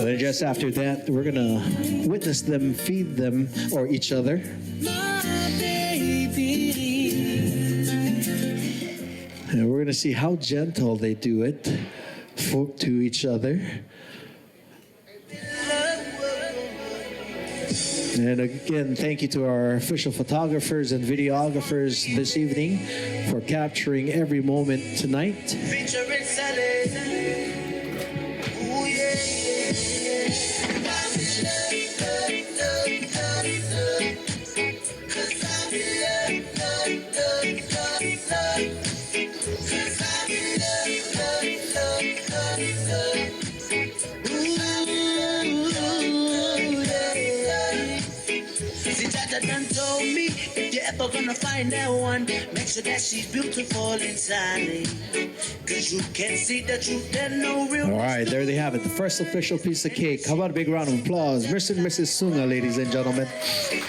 And just after that, we're gonna witness them feed them or each other. My baby. And we're gonna see how gentle they do it to each other. And again, thank you to our official photographers and videographers this evening for capturing every moment tonight. Featuring Sally. Ooh, yeah, yeah. Done told me if you're ever gonna find that one, make sure that she's beautiful inside. Cause you can see the truth and no real. All right, there they have it, the first official piece of cake. How about a big round of applause? Mr. and Mrs. Sunga, ladies and gentlemen.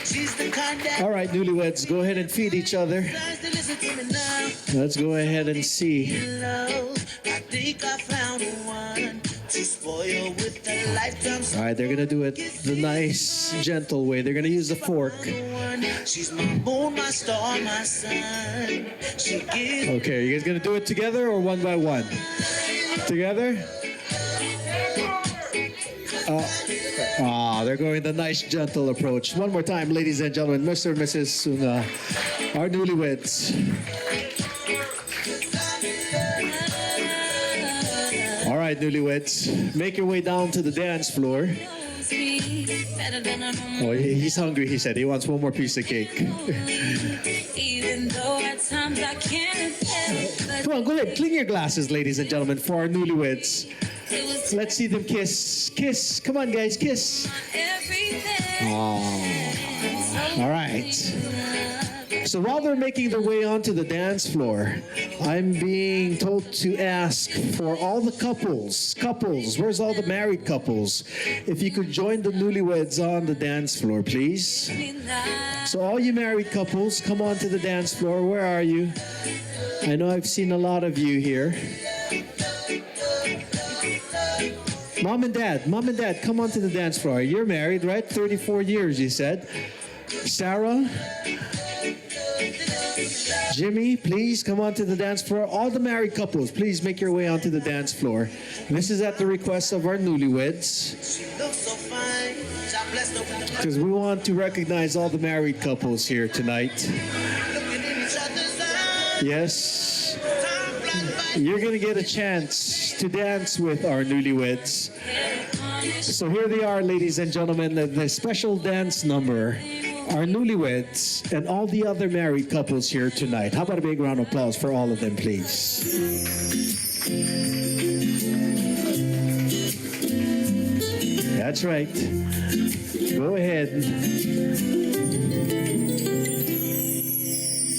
She's the kind that All right, newlyweds, go ahead and feed each other. listen to me now. Let's go ahead and see. Love, I think I found the one to spoil for you with a lifetime. All right, they're gonna do it the nice, gentle way. They're gonna use the fork. She's my moon, my star, my sun. She gives. Okay, are you guys gonna do it together or one by one? Together? They're going the nice, gentle approach. One more time, ladies and gentlemen, Mr. and Mrs. Sunga, our newlyweds. All right, newlyweds, make your way down to the dance floor. Oh, he's hungry, he said. He wants one more piece of cake. Even though at times I can't help Come on, go ahead, clean your glasses, ladies and gentlemen, for our newlyweds. Let's see them kiss. Kiss. Come on, guys, kiss. Oh. All right. So while they're making their way onto the dance floor, I'm being told to ask for all the couples, where's all the married couples? If you could join the newlyweds on the dance floor, please. So all you married couples, come on to the dance floor. Where are you? I know I've seen a lot of you here. Mom and Dad, come on to the dance floor. You're married, right? 34 years, you said. Sarah, Jimmy, please come on to the dance floor. All the married couples, please make your way onto the dance floor. This is at the request of our newlyweds, because we want to recognize all the married couples here tonight. Yes, you're going to get a chance to dance with our newlyweds. So here they are, ladies and gentlemen, the special dance number. Our newlyweds and all the other married couples here tonight. How about a big round of applause for all of them, please? That's right. Go ahead.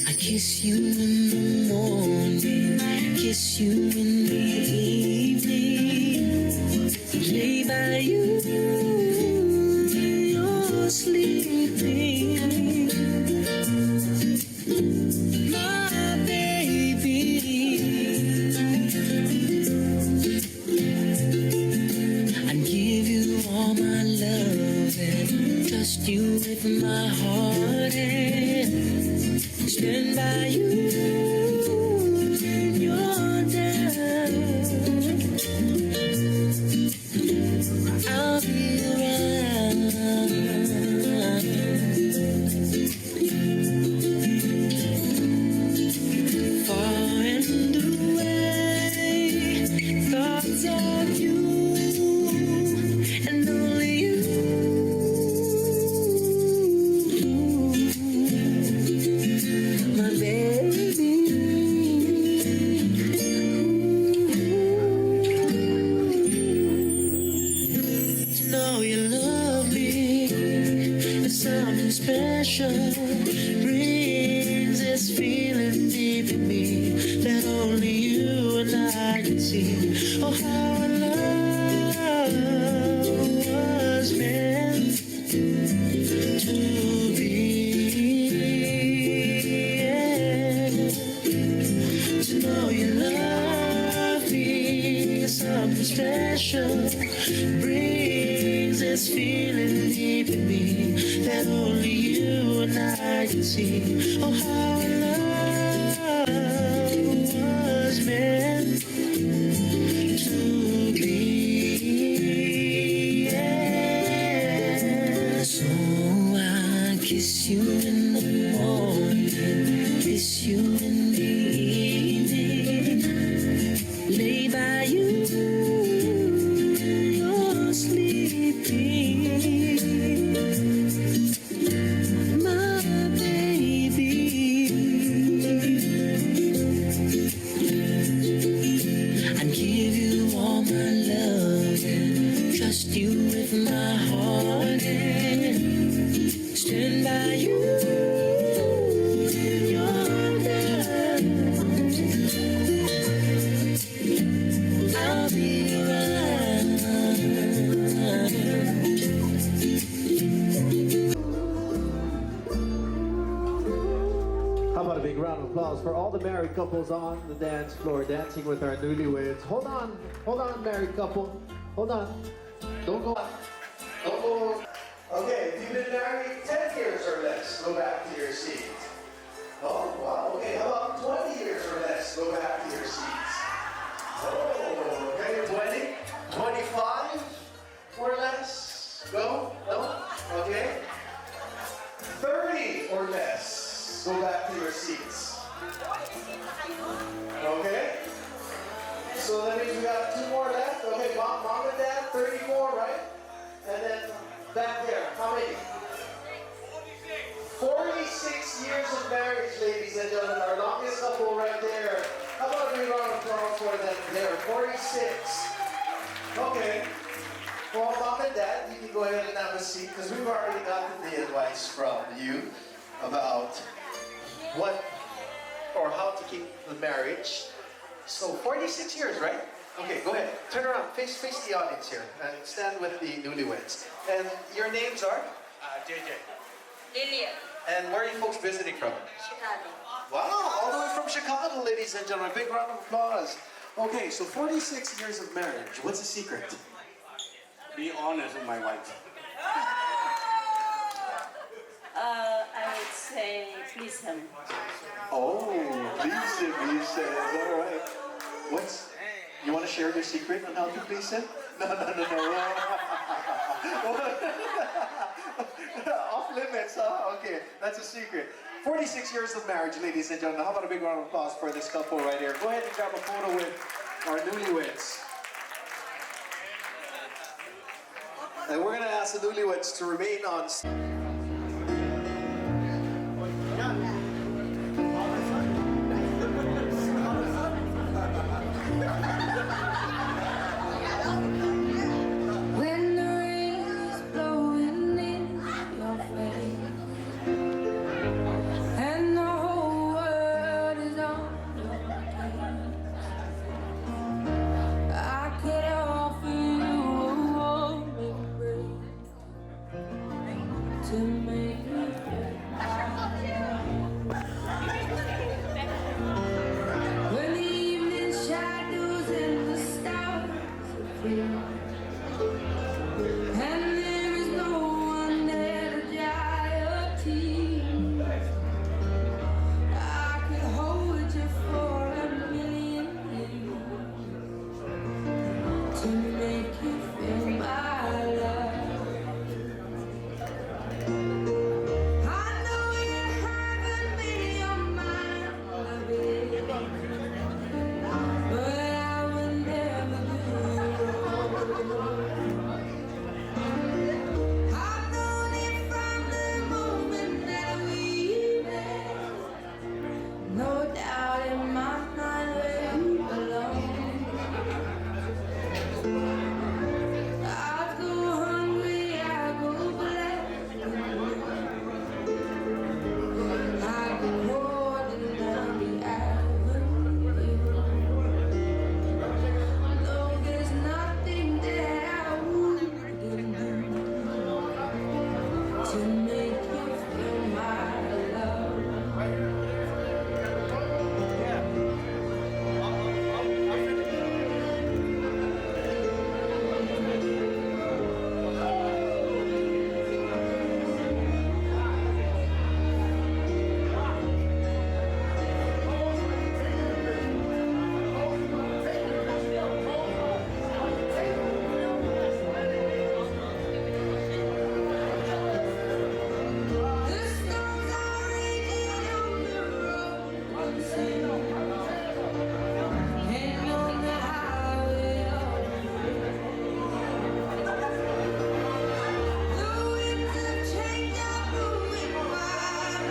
I kiss you in the morning, kiss you in the evening, lay by you, you're sleeping. My baby, I'd give you all my love and trust you with my heart and stand by you. You're down. I'll be around. Far and away, thoughts of you and only you. My baby. To know you love me is something special. Brings this feeling deep in me that only you and I can see. Oh, how our love was meant to be. To know you love me is something special. Brings this feeling deep in me that only you and I can see. Oh, how our love was meant to be. Yeah. So I kiss you in the morning, kiss you in the evening, lay by you, you're sleeping. My baby, I'd give you all my love and trust you with my heart and stand by you. You're down. I'll be around. How about a big round of applause for all the married couples on the dance floor dancing with our newlyweds. Hold on, married couple. Hold on. Don't go. Don't go. Okay, if you've been married 10 years or less, go back to your seat. Oh, wow. Okay, how about 20 years or less? Go back to your seats. Oh, okay, 20, 25 or less? Go? No? Okay. 30 or less? Go back to your seats. Okay. So that means we got 2 more left. Okay, mom and dad, 34, right? And then back there, how many? 46 years of marriage, ladies and gentlemen. Our longest couple right there. How about a big round of applause for them there? 46. Okay. Well, mom and dad, you can go ahead and have a seat because we've already gotten the advice from you about what or how to keep the marriage. So 46 years, right? Okay, go ahead. Turn around. Face the audience here and stand with the newlyweds. And your names are? JJ. Lillian. And where are you folks visiting from? Chicago. Wow, all the way from Chicago, ladies and gentlemen. Big round of applause. Okay, so 46 years of marriage. What's the secret? Be honest with my wife. I would say please him. Oh, please him, he says. All right. You want to share your secret on how to please him? No. Off limits, huh? Okay, that's a secret. 46 years of marriage, ladies and gentlemen. How about a big round of applause for this couple right here? Go ahead and grab a photo with our newlyweds. And we're going to ask the newlyweds to remain on. When the rain is blowing in your face and the whole world is on your case, I could offer you a warm embrace to make you feel when the evening shadows and the stars appear. And there is no one there to dry your tears. I could hold you for a million years to make you feel my love. I know you haven't made your mind up yet, but I will never do you wrong. I've known it from the moment that we met. No doubt in my mind where you belong. I go hungry, I go black. I go walking down the avenue. No, there's nothing that I wouldn't do to make you feel my love. The storms are raging on the road, and on the highway the winds of change are blowing wild.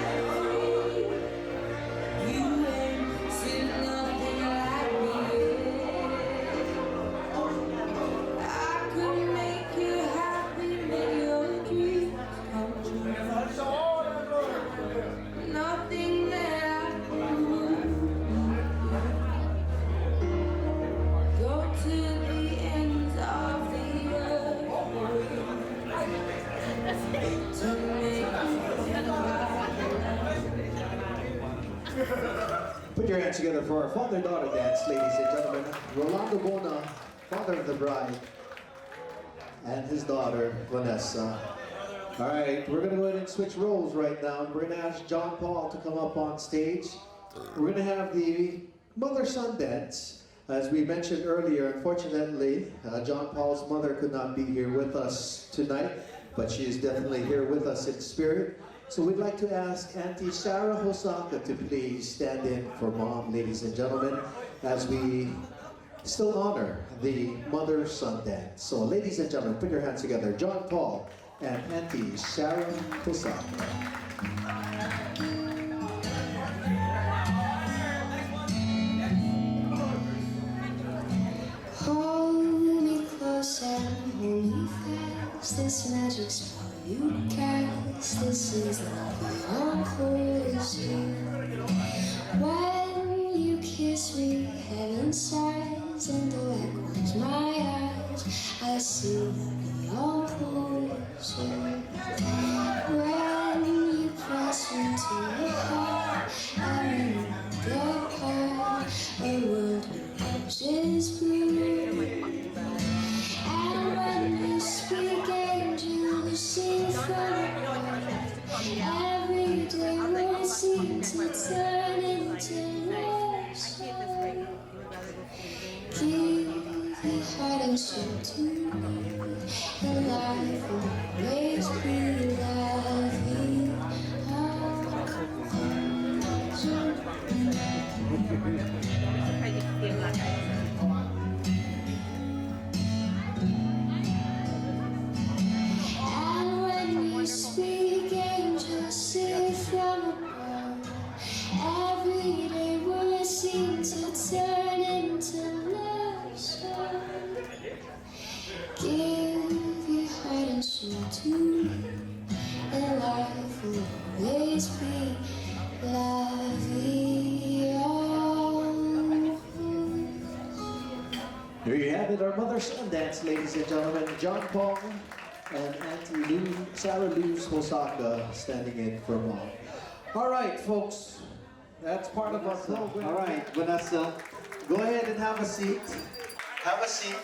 You ain't seen nothing like me. I could make you happy, make your dreams come true. Nothing that I wouldn't do. Go to the ends of the earth to make you feel my Put your hands together for our father-daughter dance, ladies and gentlemen. Rolando Bona, father of the bride, and his daughter, Vanessa. All right, we're gonna go ahead and switch roles right now. We're gonna ask John Paul to come up on stage. We're gonna have the mother-son dance. As we mentioned earlier, unfortunately, John Paul's mother could not be here with us tonight, but she is definitely here with us in spirit. So we'd like to ask Auntie Sarah Hosaka to please stand in for Mom, ladies and gentlemen, as we still honor the mother-son dance. So ladies and gentlemen, put your hands together. John Paul and Auntie Sarah Hosaka. Hold me close and hold me fast. This magic spell you cast. This is love beyond poison. When you kiss me, heaven sighs, and though I close my eyes, I see love beyond poison. When you press me to your heart, I remember the part, a world where roses bloom. And when you speak, angels sing from above. Every day words seem to turn into love song. Give your heart and soul to me, and life will always be loving. And when you speak, angels sing from above. Every day words seem to turn into love song. Give your heart and soul to me, and life will always be loving. There you have it, our mother-son dance, ladies and gentlemen. John Paul and Auntie Sarah Luz Hosaka standing in for Mom. All right, folks, that's part of our program. All right, Vanessa, go ahead and have a seat. Have a seat.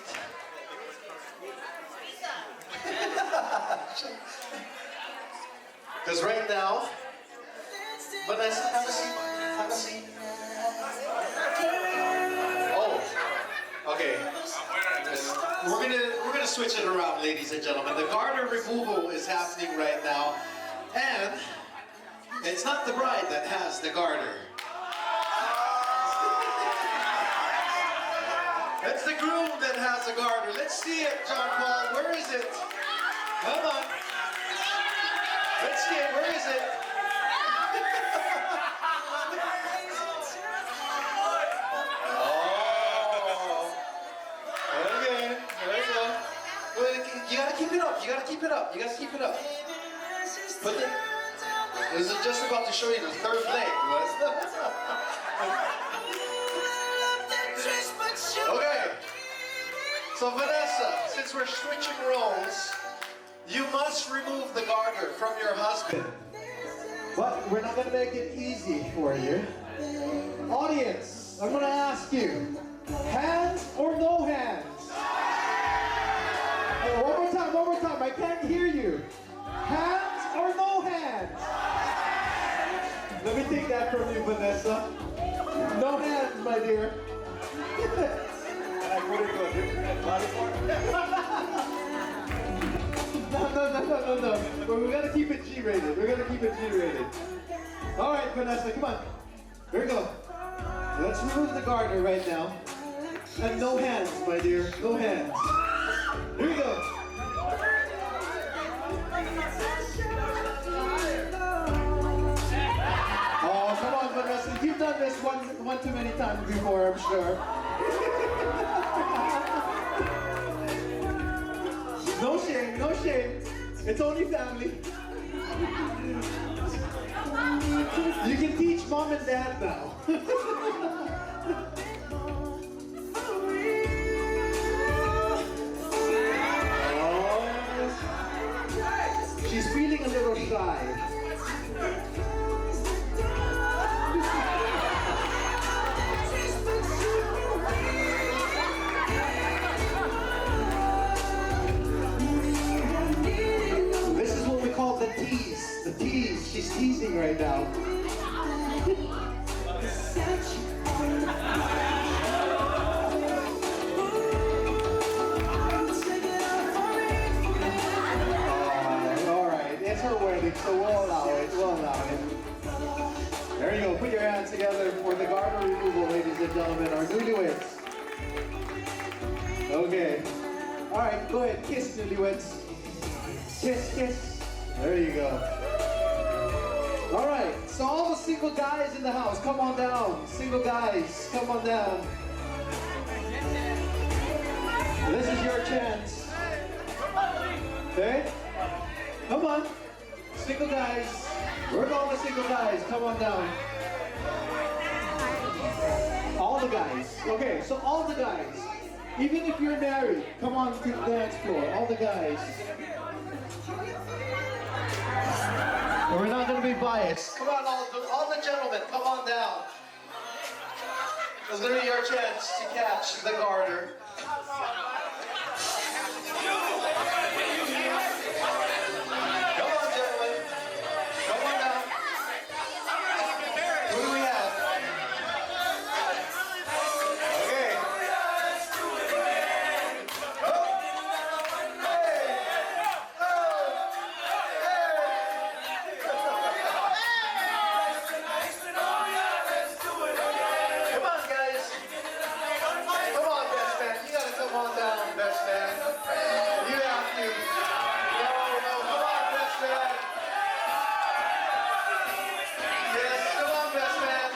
Because right now, Vanessa, have a seat. Have a seat. Oh, okay. We're gonna switch it around, ladies and gentlemen. The garter removal is happening right now, and it's not the bride that has the garter. It's the groom that has the garter. Let's see it, John Paul. Where is it? Come on. Let's see it. Where is it? You gotta keep it up. You gotta keep it up. You gotta keep it up. But this is just about to show you the third leg. Okay. So Vanessa, since we're switching roles, you must remove the garter from your husband. But we're not gonna make it easy for you. Audience, I'm gonna ask you, hands or no hands? One more time, I can't hear you. Hands or no hands? Let me take that from you, Vanessa. No hands, my dear. I put it to a different body part. No. But we gotta keep it G-rated. We're gonna keep it G-rated. All right, Vanessa, come on. Here we go. Let's remove the garter right now. And no hands, my dear. No hands. Here we go. Oh, come on, Vanessa. You've done this one too many times before, I'm sure. No shame, no shame. It's only family. You can teach mom and dad now. She's feeling a little shy. wedding, so we'll allow it. We'll allow it. There you go. Put your hands together for the garter removal, ladies and gentlemen, our newlyweds. Okay. All right, go ahead. Kiss, newlyweds. Kiss, kiss. There you go. All right, so all the single guys in the house, come on down. Single guys, come on down. This is your chance. Okay? Come on. Single guys. Where's all the single guys? Come on down. All the guys. Okay, so all the guys. Even if you're married, come on to the dance floor. All the guys. We're not going to be biased. Come on, all the gentlemen, come on down. It's going to be your chance to catch the garter. Come on, gentlemen. Come on down. Who do we have? Okay. Come on, guys. Come on, best man. You gotta come on down, best man. You have to. No, come on, best man. Yes, come on, best man.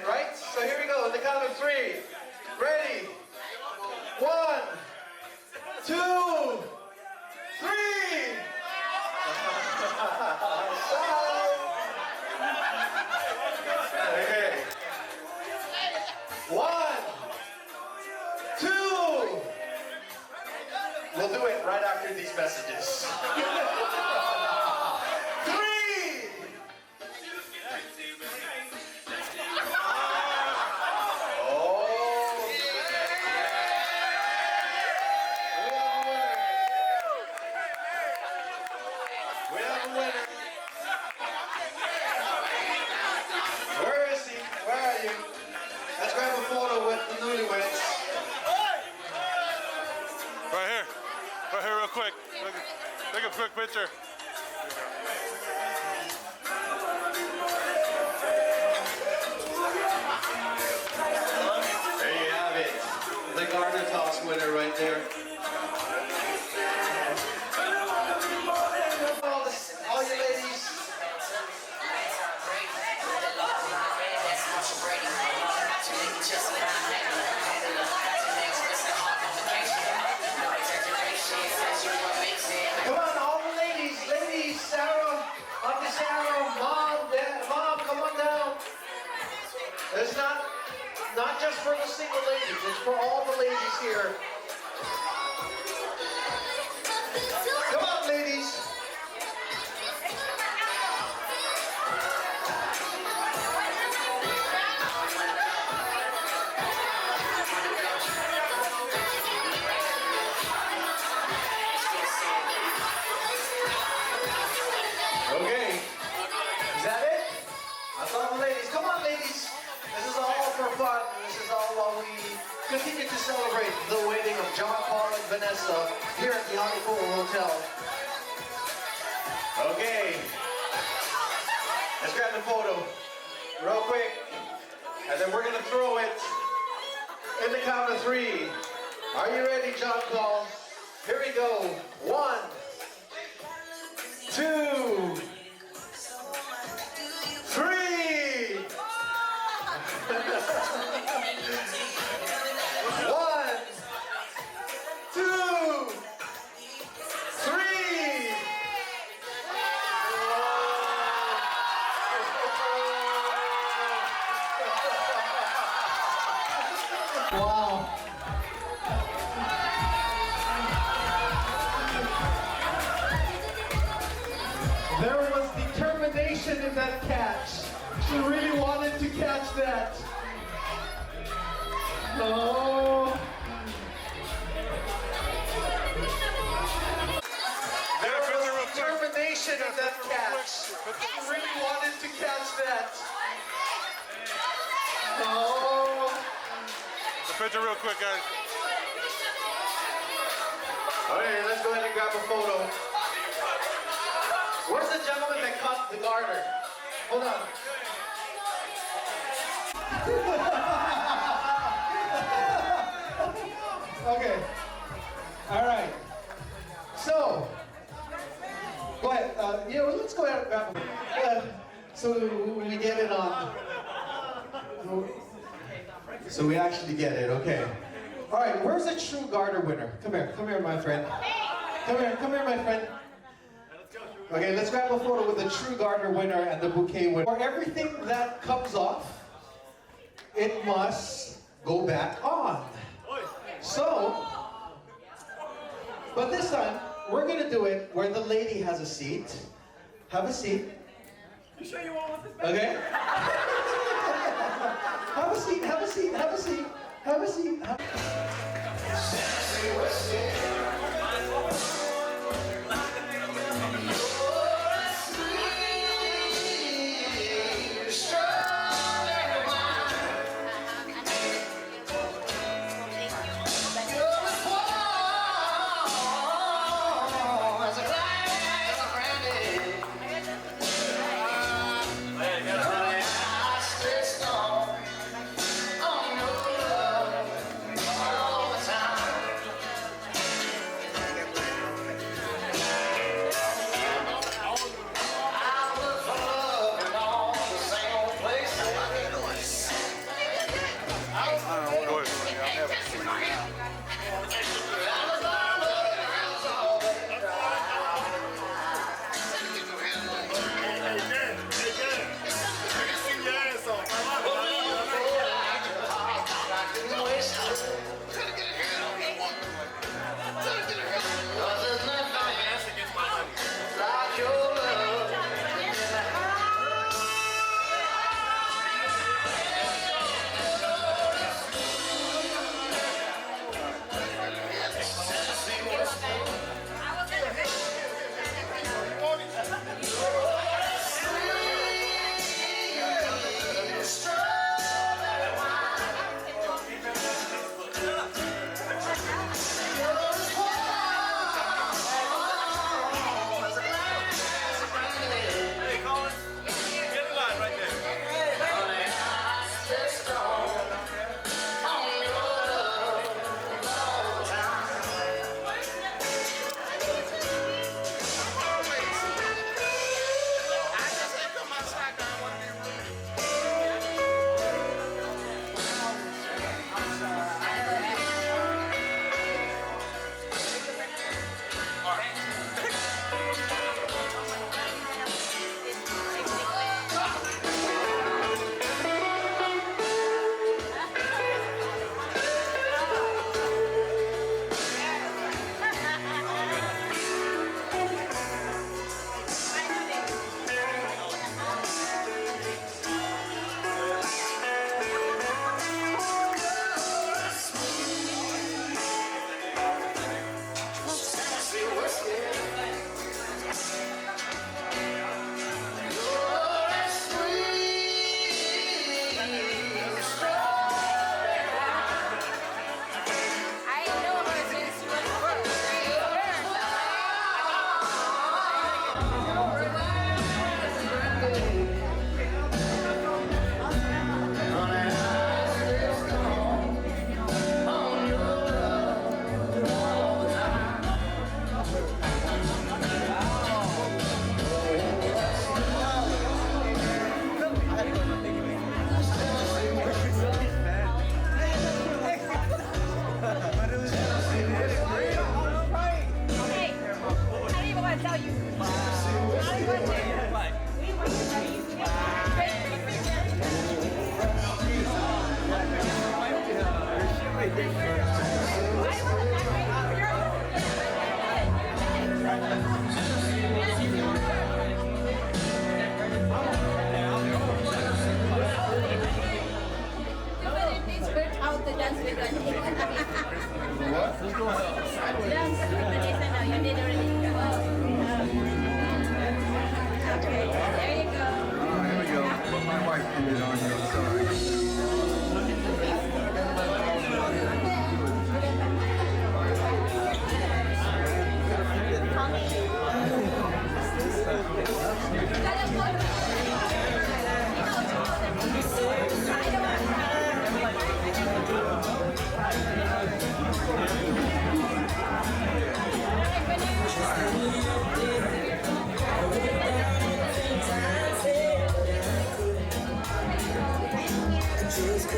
Right? So here we go, on the count of three. Ready? 1, 2, 3. Okay. 1, 2. We'll do it right after these messages. 3. Right here real quick. Take a quick picture. There you have it. The garter toss winner right there. All you ladies. Come on, all the ladies, Sarah, Auntie Sarah, Mom, Dad, Mom, come on down. It's not just for the single ladies, it's for all the ladies here. Come on, ladies. Okay, is that it? That's all the ladies. Come on, ladies. This is all for fun. This is all while we continue to celebrate the wedding of John Paul and Vanessa here at the Hollywood Hotel. Okay, let's grab the photo real quick, and then we're gonna throw it in the count of 3. Are you ready, John Paul? Here we go. 1, 2, 3. One, two, three. Wow. There was determination in that catch. She really wanted to catch that. Oh. There was determination in that catch. She really wanted to catch that. Oh. The picture real quick, guys. Okay, let's go ahead and grab a photo. Where's the gentleman that caught the garter? Hold on. Okay. All right. So, go ahead. Let's go ahead and grab so we get it on. So we actually get it. Okay. All right. Where's the true garter winner? Come here, my friend. Come here, my friend. Okay, let's grab a photo with the true garter winner and the bouquet winner. For everything that comes off, it must go back on. So, but this time, we're gonna do it where the lady has a seat. Have a seat. You sure you want this? Okay? Have a seat, have a seat, have a seat, have a seat. It's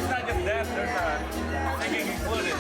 not just that, there's singing included.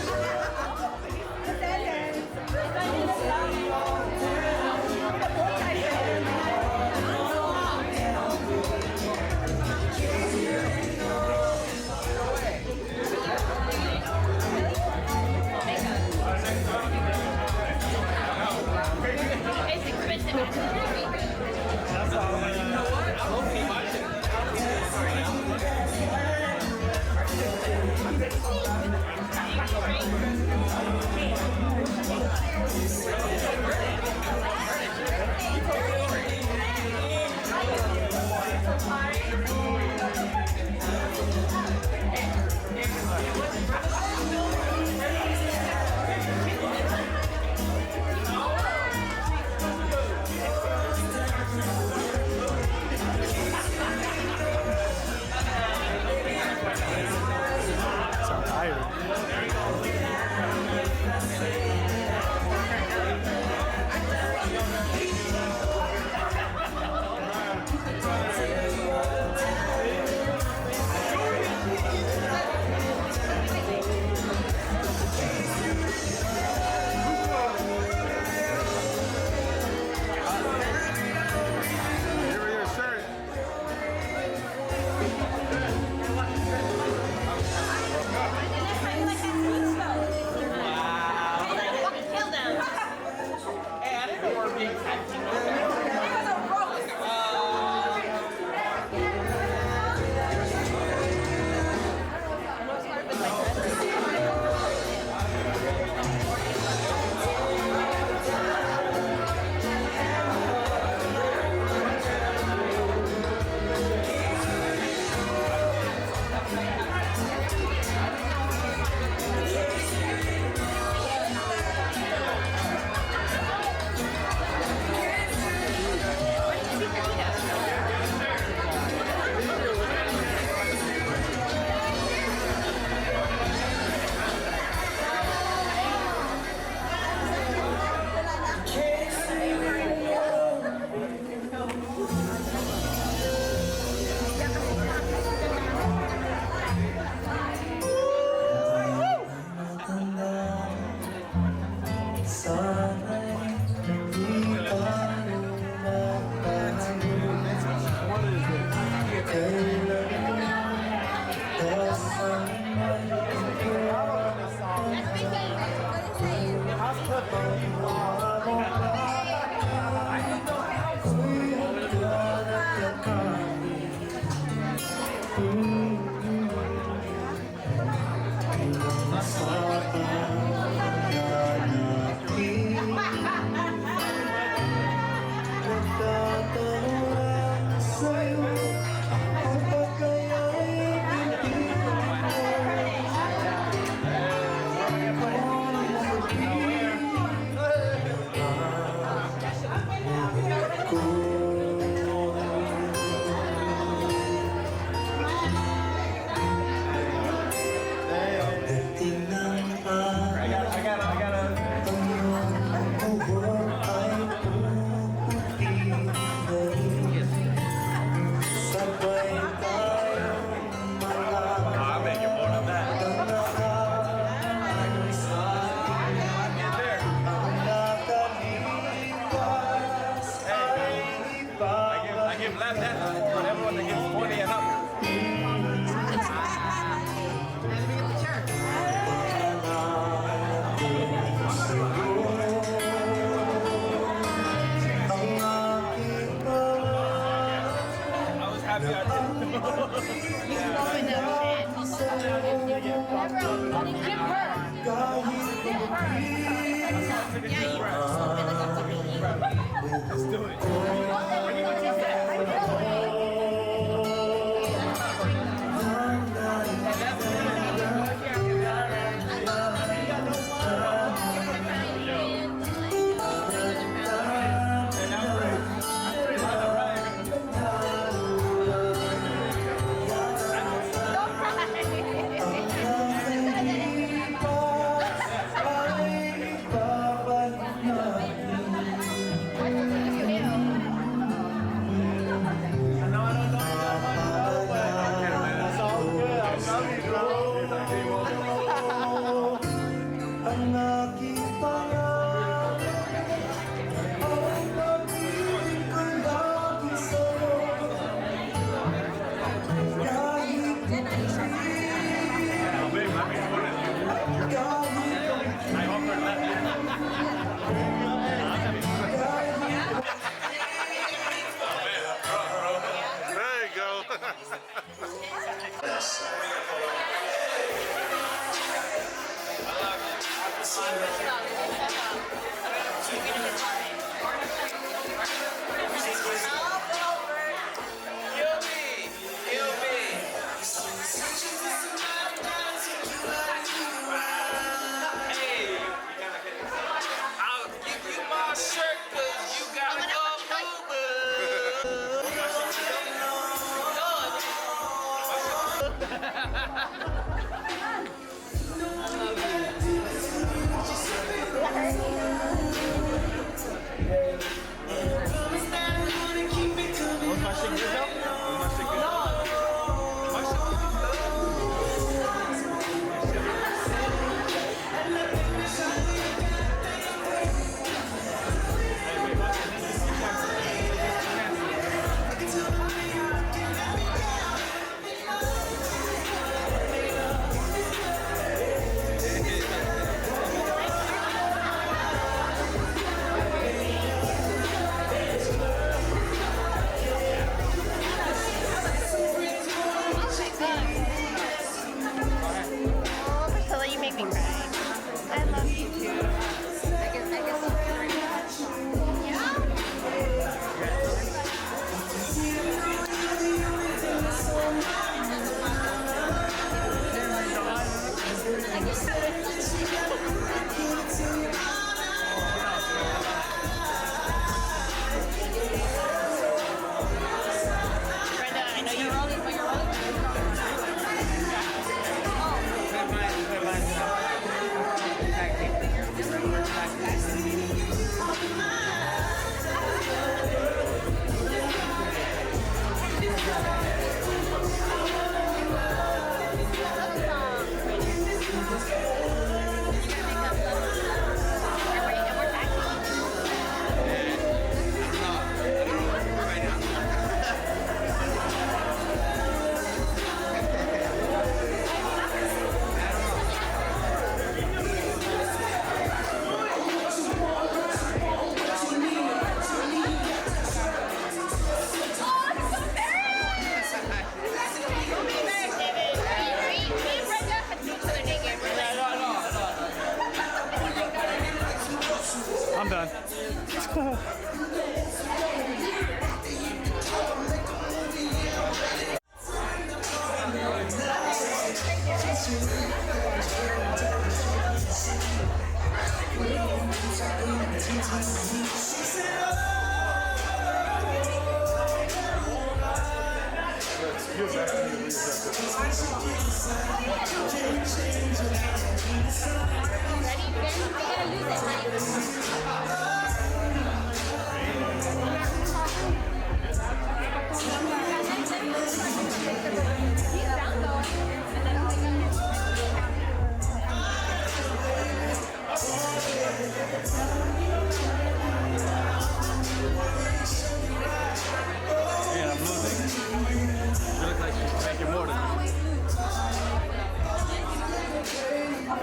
Man, I'm losing. You look like you're making more than me.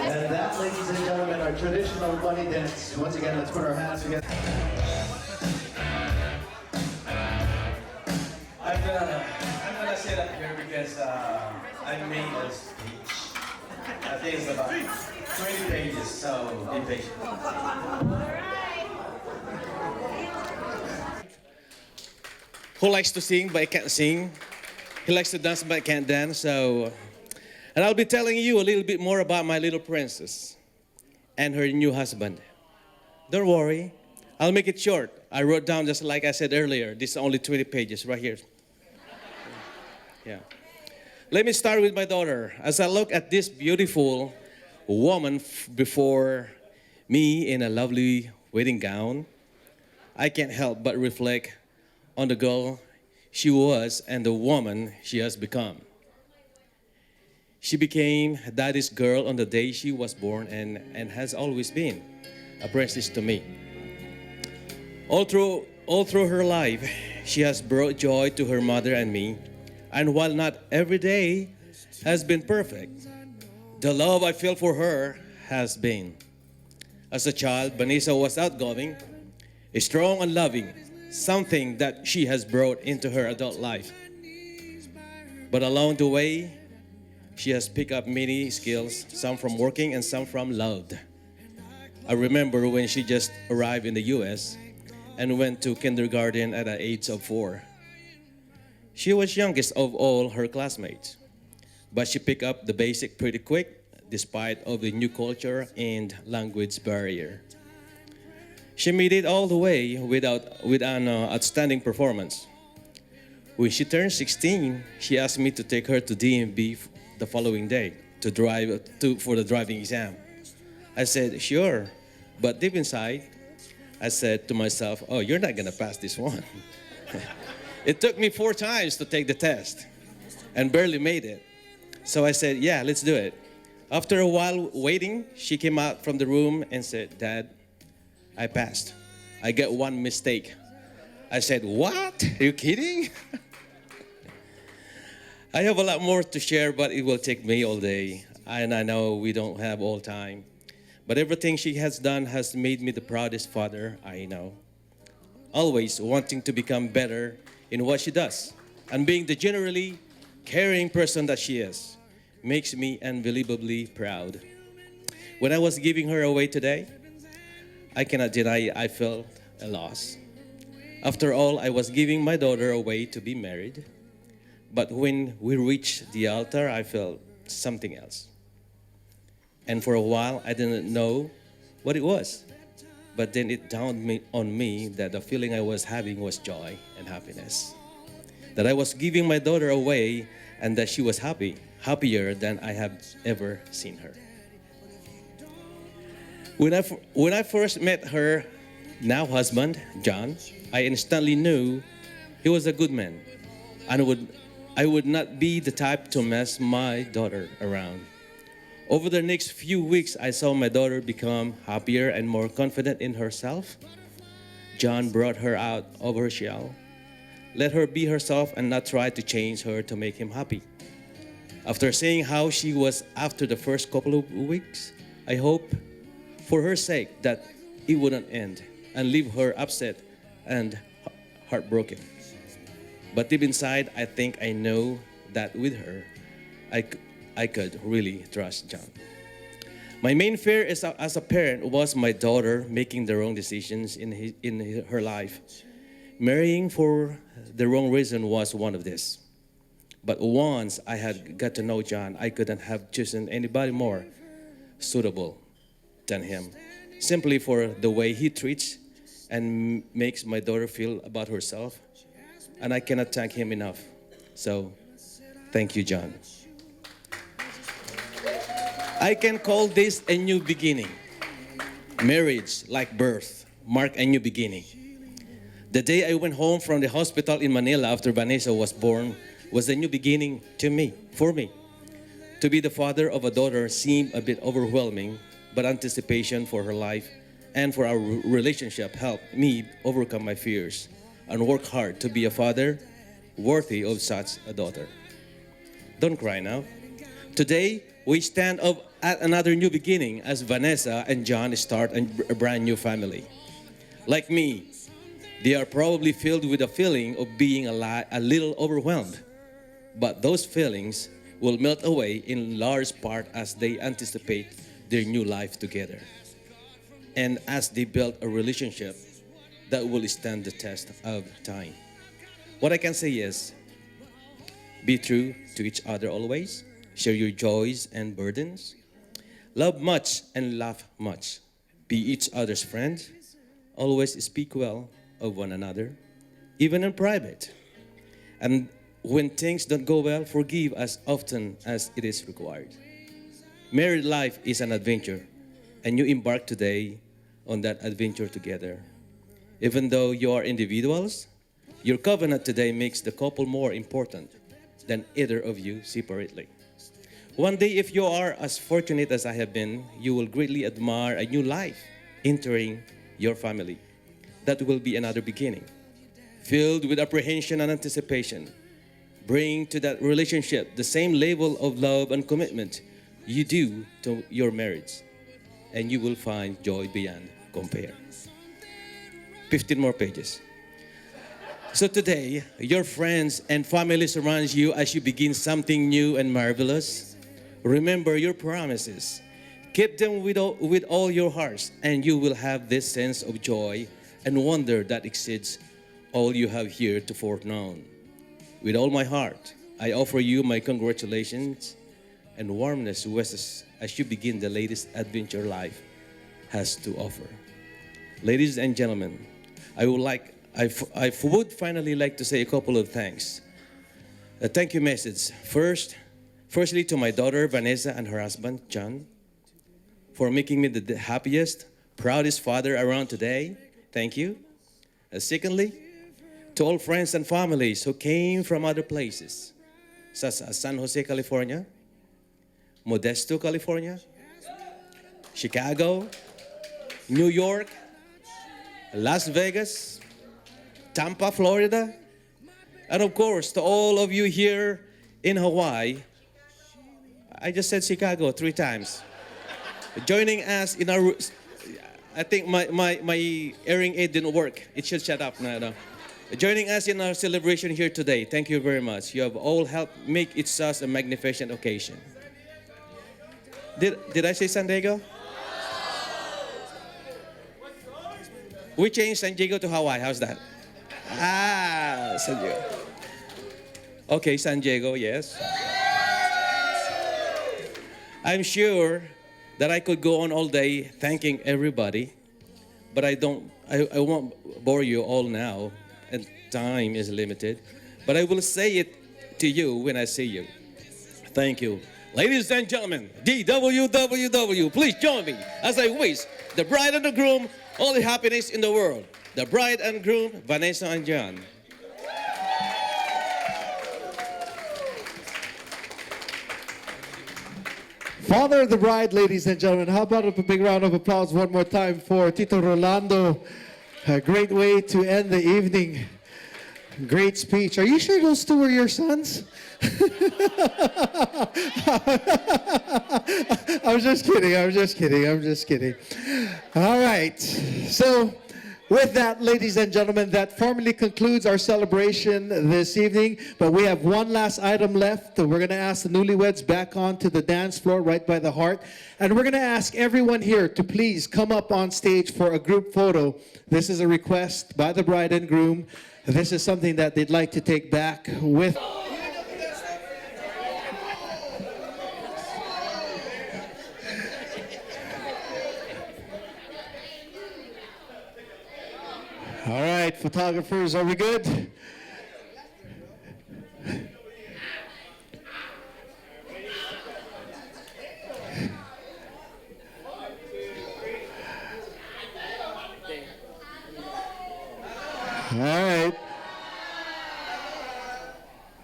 And that, ladies and gentlemen, our traditional bunny dance. Once again, let's put our hands together. I'm gonna sit up here because I made a speech. I think it's about 20 pages, so be patient. Who likes to sing but can't sing? He likes to dance but can't dance. So, and I'll be telling you a little bit more about my little princess and her new husband. Don't worry, I'll make it short. I wrote down, just like I said earlier, this is only 20 pages right here. Yeah. Let me start with my daughter. As I look at this beautiful woman before me in a lovely wedding gown, I can't help but reflect on the girl she was and the woman she has become. She became daddy's girl on the day she was born and has always been a princess to me. All through her life, she has brought joy to her mother and me. And while not every day has been perfect, the love I feel for her has been. As a child, Vanessa was outgoing, strong and loving, something that she has brought into her adult life. But along the way, she has picked up many skills, some from working and some from loved. I remember when she just arrived in the US and went to kindergarten at the age of 4. She was youngest of all her classmates, but she picked up the basic pretty quick despite of the new culture and language barrier. She made it all the way with an outstanding performance. When she turned 16, she asked me to take her to DMV the following day for the driving exam. I said, sure, but deep inside, I said to myself, oh, you're not gonna pass this one. It took me 4 times to take the test and barely made it. So I said, yeah, let's do it. After a while waiting, she came out from the room and said, Dad, I passed. I got 1 mistake. I said, what? Are you kidding? I have a lot more to share, but it will take me all day. And I know we don't have all time. But everything she has done has made me the proudest father I know. Always wanting to become better in what she does. And being the generally caring person that she is makes me unbelievably proud. When I was giving her away today, I cannot deny I felt a loss. After all, I was giving my daughter away to be married. But when we reached the altar, I felt something else. And for a while, I didn't know what it was. But then it dawned on me that the feeling I was having was joy and happiness. That I was giving my daughter away and that she was happy, happier than I have ever seen her. When I first met her now husband, John, I instantly knew he was a good man. And I would not be the type to mess my daughter around. Over the next few weeks, I saw my daughter become happier and more confident in herself. John brought her out of her shell, let her be herself and not try to change her to make him happy. After seeing how she was after the first couple of weeks, I hope for her sake that it wouldn't end and leave her upset and heartbroken. But deep inside, I think I know that with her, I could really trust John. My main fear as a parent was my daughter making the wrong decisions in her life. Marrying for the wrong reason was one of this. But once I had got to know John, I couldn't have chosen anybody more suitable than him, simply for the way he treats and makes my daughter feel about herself. And I cannot thank him enough. So Thank you, John. I can call this a new beginning. Marriage, like birth, mark a new beginning. The day I went home from the hospital in Manila after Vanessa was born was a new beginning for me. To be the father of a daughter seemed a bit overwhelming, but anticipation for her life and for our relationship helped me overcome my fears and work hard to be a father worthy of such a daughter. Don't cry now. Today, we stand up at another new beginning as Vanessa and John start a brand new family. Like me, they are probably filled with a feeling of being a little overwhelmed. But those feelings will melt away in large part as they anticipate their new life together. And as they build a relationship that will stand the test of time. What I can say is, be true to each other always. Share your joys and burdens. Love much and laugh much. Be each other's friend. Always speak well of one another, even in private. And when things don't go well, forgive as often as it is required. Married life is an adventure, and you embark today on that adventure together. Even though you are individuals, your covenant today makes the couple more important than either of you separately. One day, if you are as fortunate as I have been, you will greatly admire a new life entering your family. That will be another beginning, filled with apprehension and anticipation. Bring to that relationship the same level of love and commitment you do to your marriage, and you will find joy beyond compare. 15 more pages. So today, your friends and family surround you as you begin something new and marvelous. Remember your promises. Keep them with all your hearts, and you will have this sense of joy and wonder that exceeds all you have heretofore known. With all my heart, I offer you my congratulations and warmest wishes as you begin the latest adventure life has to offer. Ladies and gentlemen, I would finally like to say a couple of thanks. A thank you message. Firstly to my daughter Vanessa and her husband John for making me the happiest, proudest father around today. Thank you. Secondly, to all friends and families who came from other places, such as San Jose, California, Modesto, California, Chicago, New York, Las Vegas, Tampa, Florida, and of course, to all of you here in Hawaii. I just said Chicago 3 times. Joining us in our, I think my hearing aid didn't work. It should shut up now. No. Joining us in our celebration here today. Thank you very much. You have all helped make it such a magnificent occasion. Did I say San Diego? We changed San Diego to Hawaii. How's that? San Diego. Okay, San Diego, yes. I'm sure that I could go on all day thanking everybody, but I won't bore you all now, and time is limited. But I will say it to you when I see you. Thank you. Ladies and gentlemen, DWWW, please join me as I wish the bride and the groom all the happiness in the world. The bride and groom, Vanessa and John. Father of the bride, ladies and gentlemen, how about a big round of applause one more time for Tito Rolando. A great way to end the evening. Great speech. Are you sure those 2 were your sons? I'm just kidding. All right. So, with that, ladies and gentlemen, that formally concludes our celebration this evening. But we have one last item left. We're going to ask the newlyweds back onto the dance floor right by the heart. And we're going to ask everyone here to please come up on stage for a group photo. This is a request by the bride and groom. This is something that they'd like to take back with. All right, photographers, are we good? All right.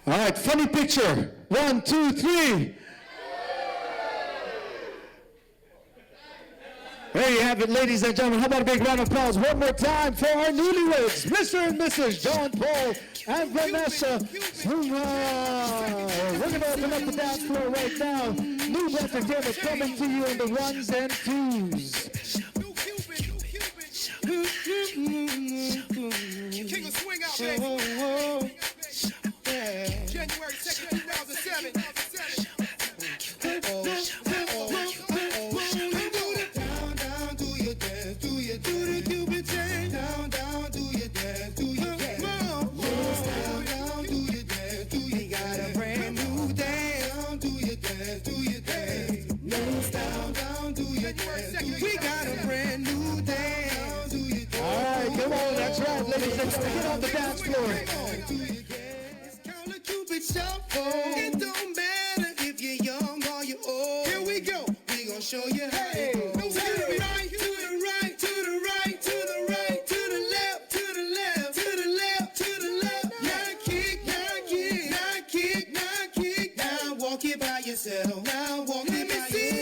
All right, funny picture. 1, 2, 3. There you have it, ladies and gentlemen. How about a big round of applause one more time for our newlyweds, Mr. and Mrs. John Paul and Vanessa Zuma. We're going to open up the dance floor right now. New entertainment coming to you in the ones and twos. King of Swing Out, baby. January 2nd, 2007. We got a brand new dance. All right, come on, that's right, ladies and gentlemen, get on the dance floor. It's called a Cupid Shuffle. It don't matter if you're young or you're old. Here we go. We gonna show you how it goes. To the right, to the right, to the right, to the right, to the left, to the left, to the left, to the left. Now kick, now kick, now kick, now kick. Now walk it by yourself. Now walk it by yourself.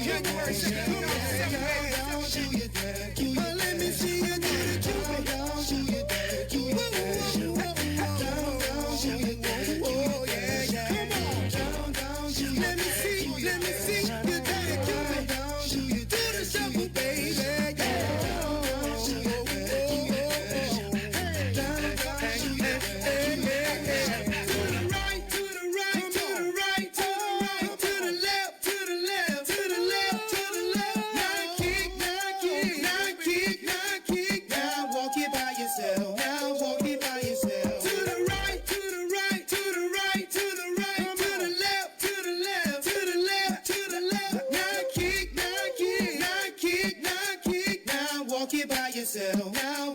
January 2nd, 2007. Let me see you do the Cupid. Oh yeah, yeah. Let me see you do the Cupid. Do the shuffle, baby. Now walk it by yourself. Now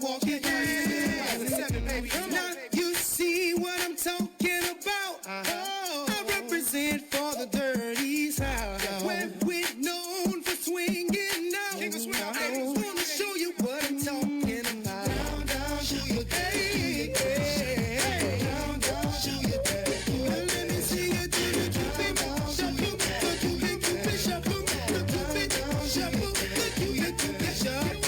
you see what I'm talking about. I represent for the dirty South, where we're known for swinging out. I want to show you what I'm talking about. Down, down to your day. Down, down to your day. Let me see you do the Cupid shuffle, the Cupid shuffle, the Cupid shuffle, the Cupid shuffle.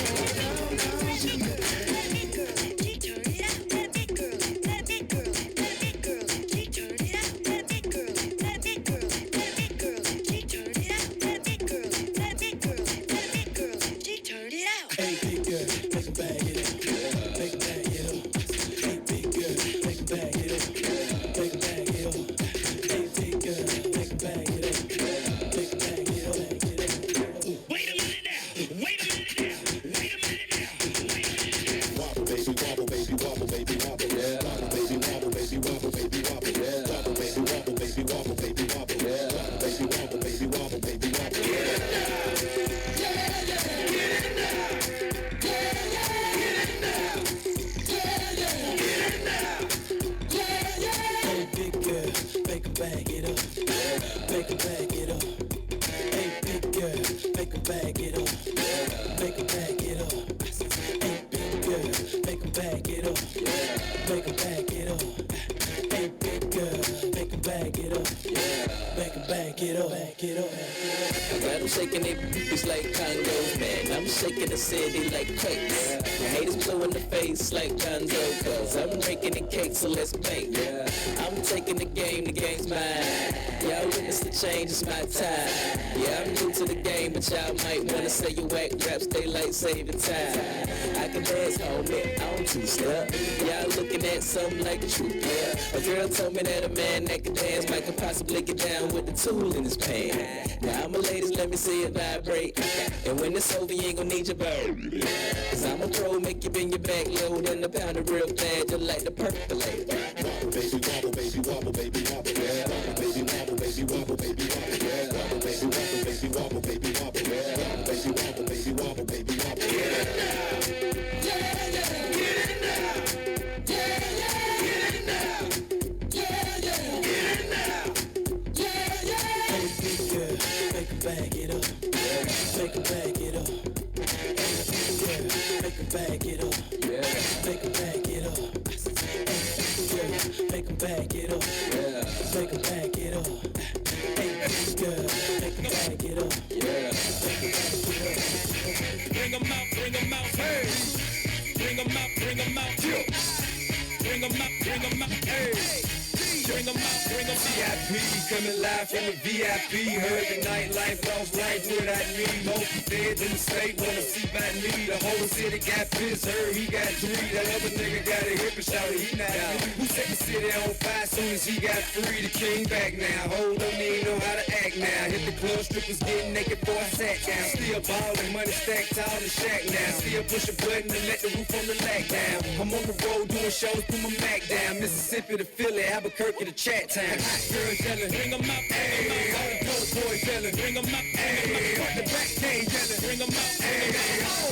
Shaking it, it's like Congos, man. I'm shaking the city like quakes. The haters blue in the face like Gonzo, cause I'm breaking the cake, so let's bake. I'm taking the game's mine. Y'all witness the change, it's my time. Yeah, I'm new to the game, but y'all might wanna say you whack raps, they like saving time. I can dance, homie, on two-step. Y'all looking at something like a true player. A girl told me that a man that can dance might could possibly get down with the tool in his pants. Now I'm a ladies, let me see it vibrate. And when it's over, you ain't gon' need your bow. Cause I'm a pro, make you bend your back low, then a pound of real fast, just like the percolate. Wobble, baby, wobble, baby, wobble, baby, wobble, yeah. Wobble, baby, wobble, baby, wobble, baby, wobble, yeah. Wobble, baby, wobble, baby, wobble, baby, wobble, yeah. Wobble, baby, wobble, baby, wobble, baby, wobble, yeah. Bag it up, make her bag it up. Make her bag it up. Make 'em back it up. Girl, make 'em back it up. Yeah. Make 'em back it up. Hey, girl, make 'em back it up. Yeah. Bring 'em out, hey. Bring 'em out, Bring 'em out, hey. Bring 'em out, VIP coming live from the VIP. Heard the nightlife, lost life without me. Most dead in the state wanna see by me. The whole city got pissed, heard he got 3. That other nigga got a hip and shouted he not out. Who set the city on fire soon as he got free? The king back now. Hold on, he ain't know how to act now. Hit the club, strippers getting naked before I sat down. Still ballin', money stacked tall in the shack now. Still push a button to let the roof on the lag down. I'm on the road doing shows, put my Mac down. Mississippi to Philly, Albuquerque to Chat Town. Hot girls yelling, bring 'em out, ayy. All the dope boys yelling, bring 'em out, ayy. Front the back cage yelling, bring 'em out, ayy.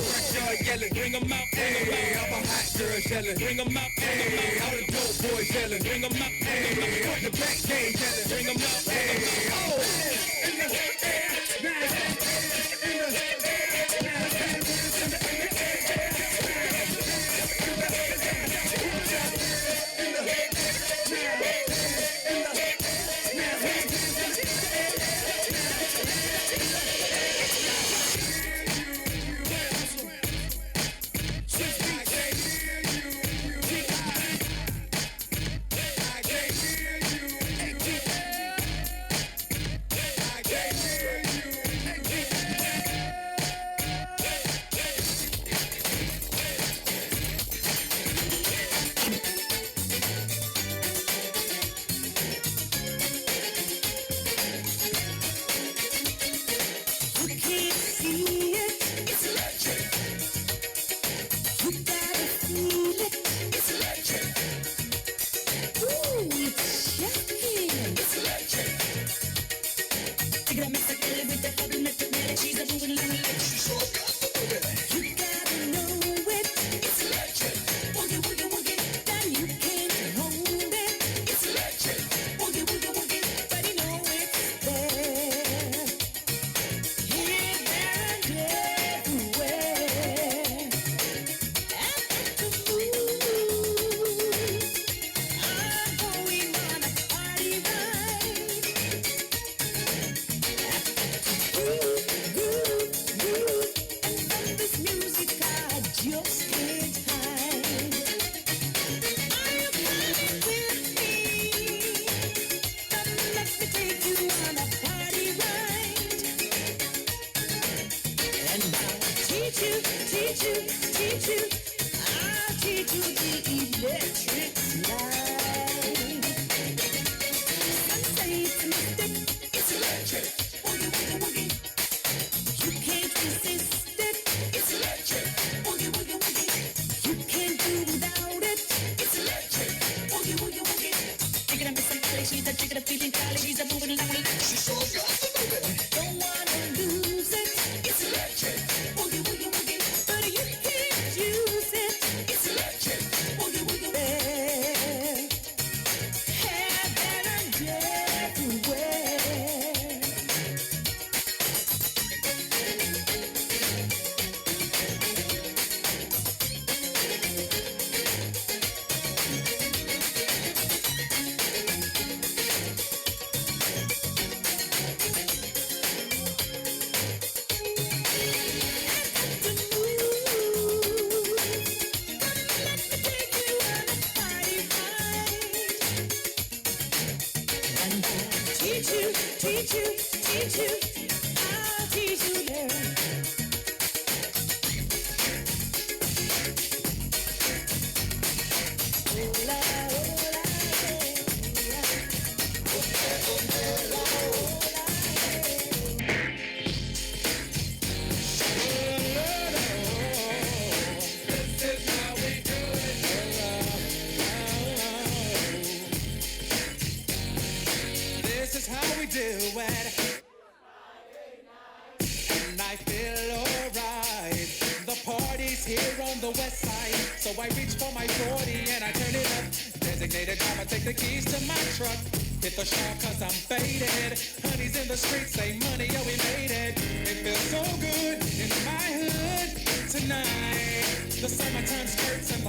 Front yard yelling, bring 'em out, ayy. All my hot girls yelling, bring 'em out, ayy. All the dope boys yelling, bring 'em out, ayy. Front the back cage yelling, bring 'em out, ayy. In the air,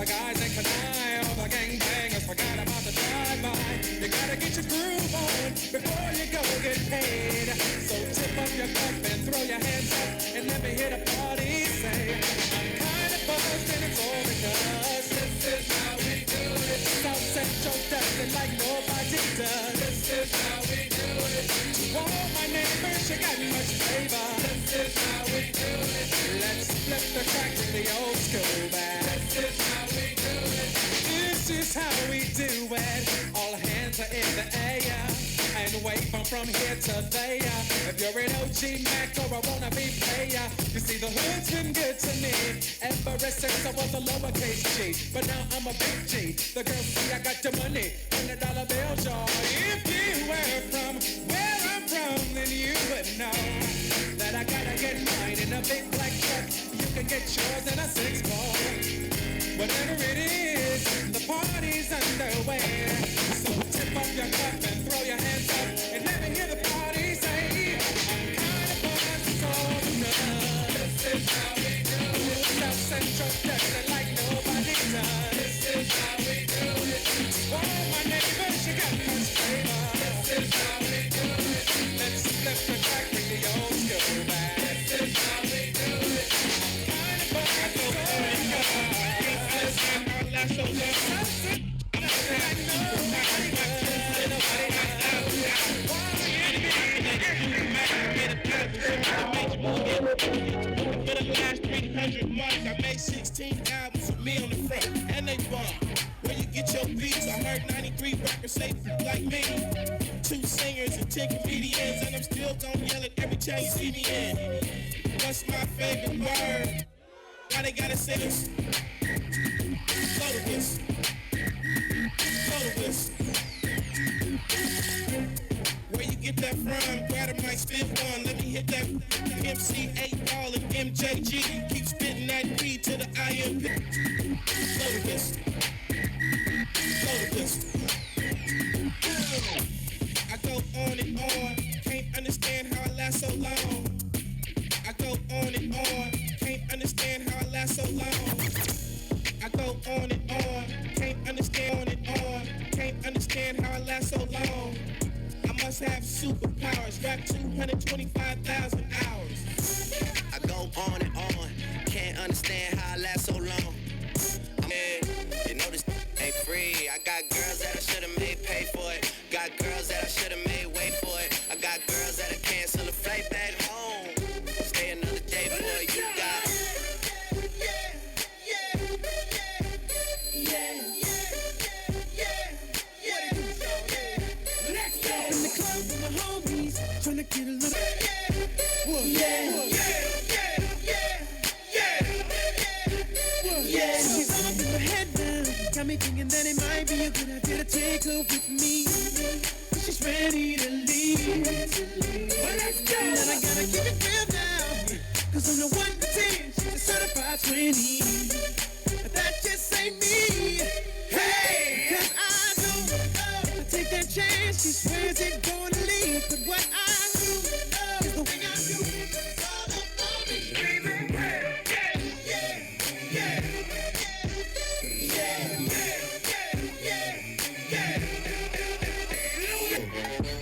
the guys that connive, all the gangbangers forgot about the drive-by. You gotta get your groove on before you go get paid. So tip up your cup and throw your hands up and let me hear the party say, I'm kinda buzzed and it's all because this is how we do it. South Central does it like nobody does. This is how we do it. To all my neighbors, you got much flavor. This is how we do it. Let's flip the crack to the old school band. This is how we do it. This is how we do it. All hands are in the air and wave from here to there. If you're an OG Mac or a wannabe player, you see the hood's been good to me ever since I was a lowercase G. But now I'm a big G. The girls see I got the money, $100 bills, y'all. If you were from where I'm from, then you would know that I gotta get mine in a big black truck. You can get yours in a 6-ball. Whatever it is, the party's underway. So tip up your cup and throw your hands up and let me hear the party say, I'm kinda buzzed, it's all enough. This is how we do it. South Central does it like nobody does. This is how we do it. All my neighbors, you got much flavor. This is how we do it. Let's flip the track with the old school back. This is how we do it. I'm kinda buzzed, it's all enough. For the last 300 months, I made 16 albums with me on the front, and they bomb. Where you get your beats? I heard 93 rappers say like me. 2 singers and 10 comedians, and I'm still gonna yell it every time you see me in. What's my favorite word? Why they gotta say this? Slow to this. Slow to this. Where you get that from? Grab a mic, spit one. Let me hit that MC 8-Ball and MJG. Keep spitting that B to the IMP. Slow to this. Slow to this. I go on and on. Can't understand how I last so long. I go on and on. Can't understand how I last so long. I go on and on. Can't understand on and on. Can't understand how I last so long. I must have superpowers. Rap 225,000 hours. I go on and on. Can't understand how I last so long. You know this ain't free. I got girls that I should've made pay for it. Got girls that I should've made wait for it. I got girls that'll cancel a flight back home. Stay another day for it. You got. Trying to get a little She's up in my head now. Got me thinking that it might be a good idea to take her with me. She's ready to leave. Well, let's go. And I gotta keep it real now. Cause on the 1 to 10, she's a certified 20. But that just ain't me. Hey, cause I know I take that chance. She swears it's gonna leave. But what I do is the way I do it. It's all about me, baby.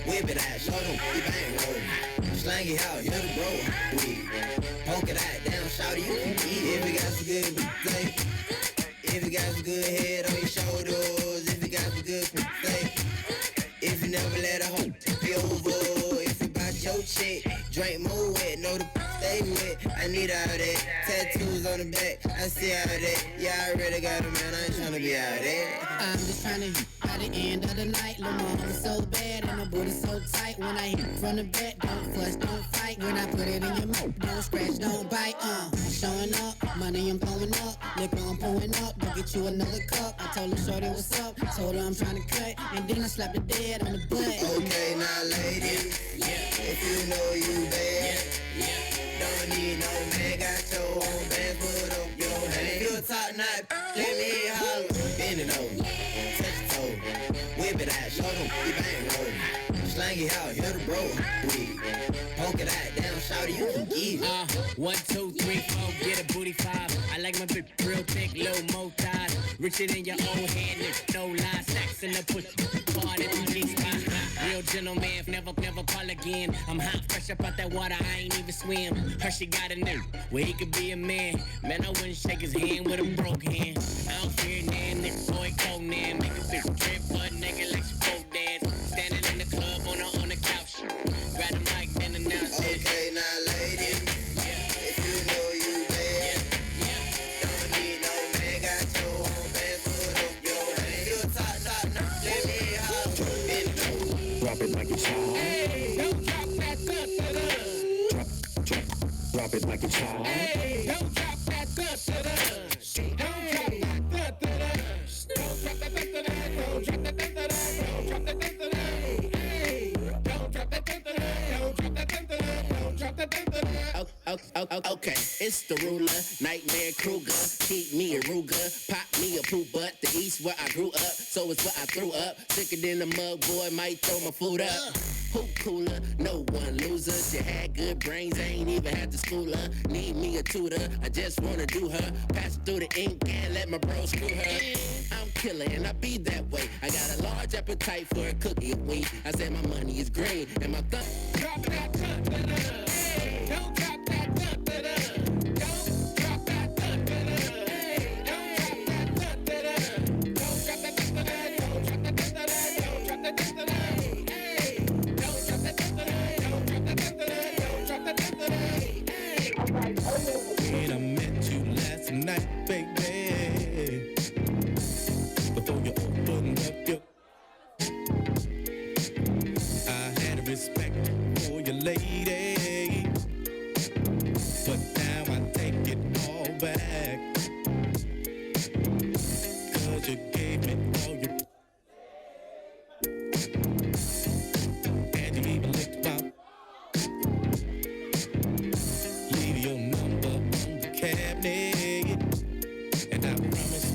Whip it out, show them we bang roll. Slang it out, you're the bro. We poke it out, down, shout it, you can eat. If you got some good thing, if you got some good head on your shoulders, if you got some good thing, if you never let a hoe be over, if you bout your chick, drink more wet, know the stay wet. I need all that, tattoos on the back, I see all that. Yeah, I already got a man, I ain't tryna be out there. I'm just trying to hit by the end of the night. Lil' mama so bad and my booty so tight. When I hit from the back, don't fuss, don't fight. When I put it in your mouth, don't scratch, don't bite. I'm showing up, money I'm blowing up, liquor I'm pouring up. Go get you another cup. I told her shorty what's up, told her I'm trying to cut, and then I slapped the dead on the butt. Okay, now ladies, if you know you bad, don't need no man, got your own bands, put up your hand. You a top knot, let me holler, bend it over, touch your toe, whip it out, show them we bang roll, slang it out, hear the bro, we poke it out, down, shout it, you can get it. 1, 2, 3, 4, get a booty 5. I like my bitch real thick, low mo thighs. richer than your own hand. No lie, sex in the push. Party police by real gentleman, never call again. I'm hot, fresh up out that water, I ain't even swim. Hershey got a new, where he could be a man. Man, I wouldn't shake his hand with a broke hand. I don't fear nan, this boy Conan. Make a bitch trip, butt naked like she folk dance. Standing in the club on the couch. Grab the mic, then announce it. Okay, now ladies, if you know you bad, don't need no man, got your own band, put up your hand. You top, now, let me holler. Drop it like it's hot. Hey, don't drop that drop it like it's hot. Hey, don't drop that don't drop that don't drop that don't drop that Okay, it's the ruler, Nightmare Kruger. Keep me a Ruger, pop me a poop butt. The east where I grew up, so it's where I threw up. Sicker than a mug boy, might throw my food up. Who cooler? No one loser. She had good brains, ain't even had to school her. Need me a tutor, I just wanna do her. Pass through the ink and let my bro screw her. I'm killer and I be that way. I got a large appetite for a cookie a week. I said my money is green and my thumb. Drop that don't drop that don't drop that don't drop that don't When I met you last night, baby, before you opened up your, I had respect for your lady, but now I take it all back, 'cause you gave me all your, and you even licked my, leave your number on the cabinet, and I promise.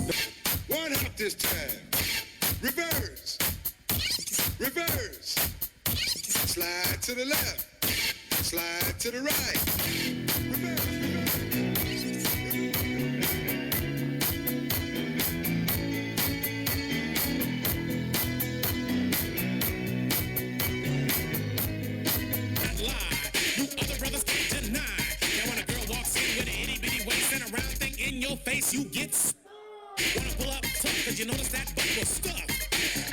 One out this time. Reverse. Reverse. Slide to the left. Slide to the right. In your face, you get wanna pull up tough, 'cause you notice that butt was stuffed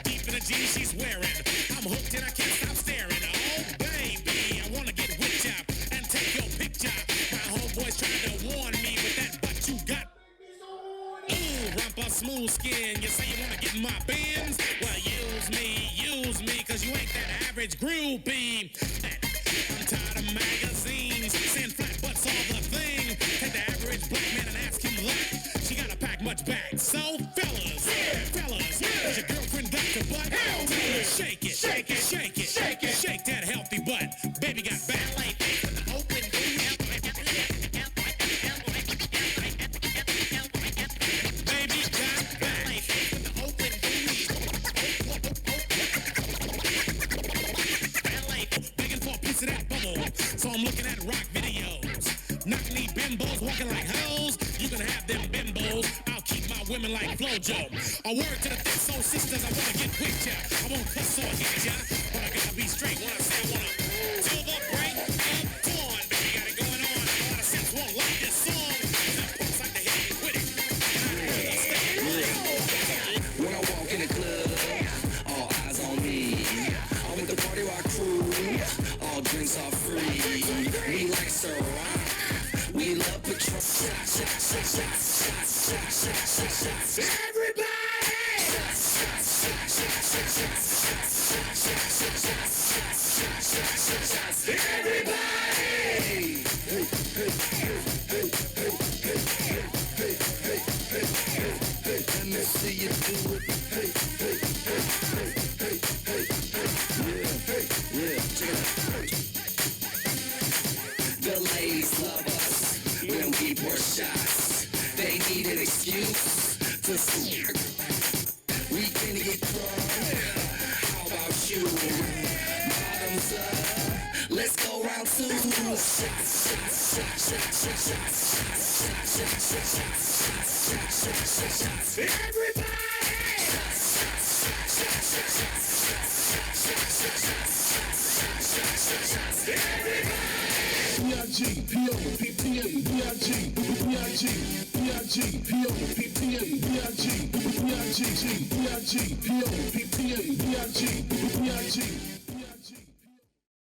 deep in the jeans she's wearing. I'm hooked and I can't stop staring. Oh baby, I wanna get whipped up and take your picture. My homeboys trying to warn me with that butt you got. Ooh, rumpa smooth skin. You say you wanna get in my bins? Well, use me, 'cause you ain't that average groupie. I'm tired of magazines saying flat butts all the thing. Take the average black man and ask him that. She gotta pack much back. So fellas, has your girlfriend got the butt? Shake it, shake it, shake it, shake it, shake that healthy butt. Baby got ballet feet with the open Baby got ballet feet with the open ballet begging for a piece of that bubble. So I'm looking at rock videos. Knock-knee bimbos walking like hoes. You can have them bimbos. I'll keep my women like Flojo. A word to the thick soul sisters, I wanna get with ya. I won't cuss or hit ya, but I gotta be straight when I say I wanna. Till the break of dawn, baby, got it going on. A lot of sense won't like this song. Now folks like to hit me with it. When I walk in the club, all eyes on me. I'm with the party rock crew. All drinks are free. We like Ciroc. We love Patron. Everybody! Let me see you do it. Yeah, check it out. The ladies love us when we pour shots. They need an excuse to smoke. We can get drunk. How about you? Bottoms up. Let's go round two. B-I-G, P-O-P-P-A, B-I-G, P-O-P-P-A, B-I-G, B-I-G, B-I-G.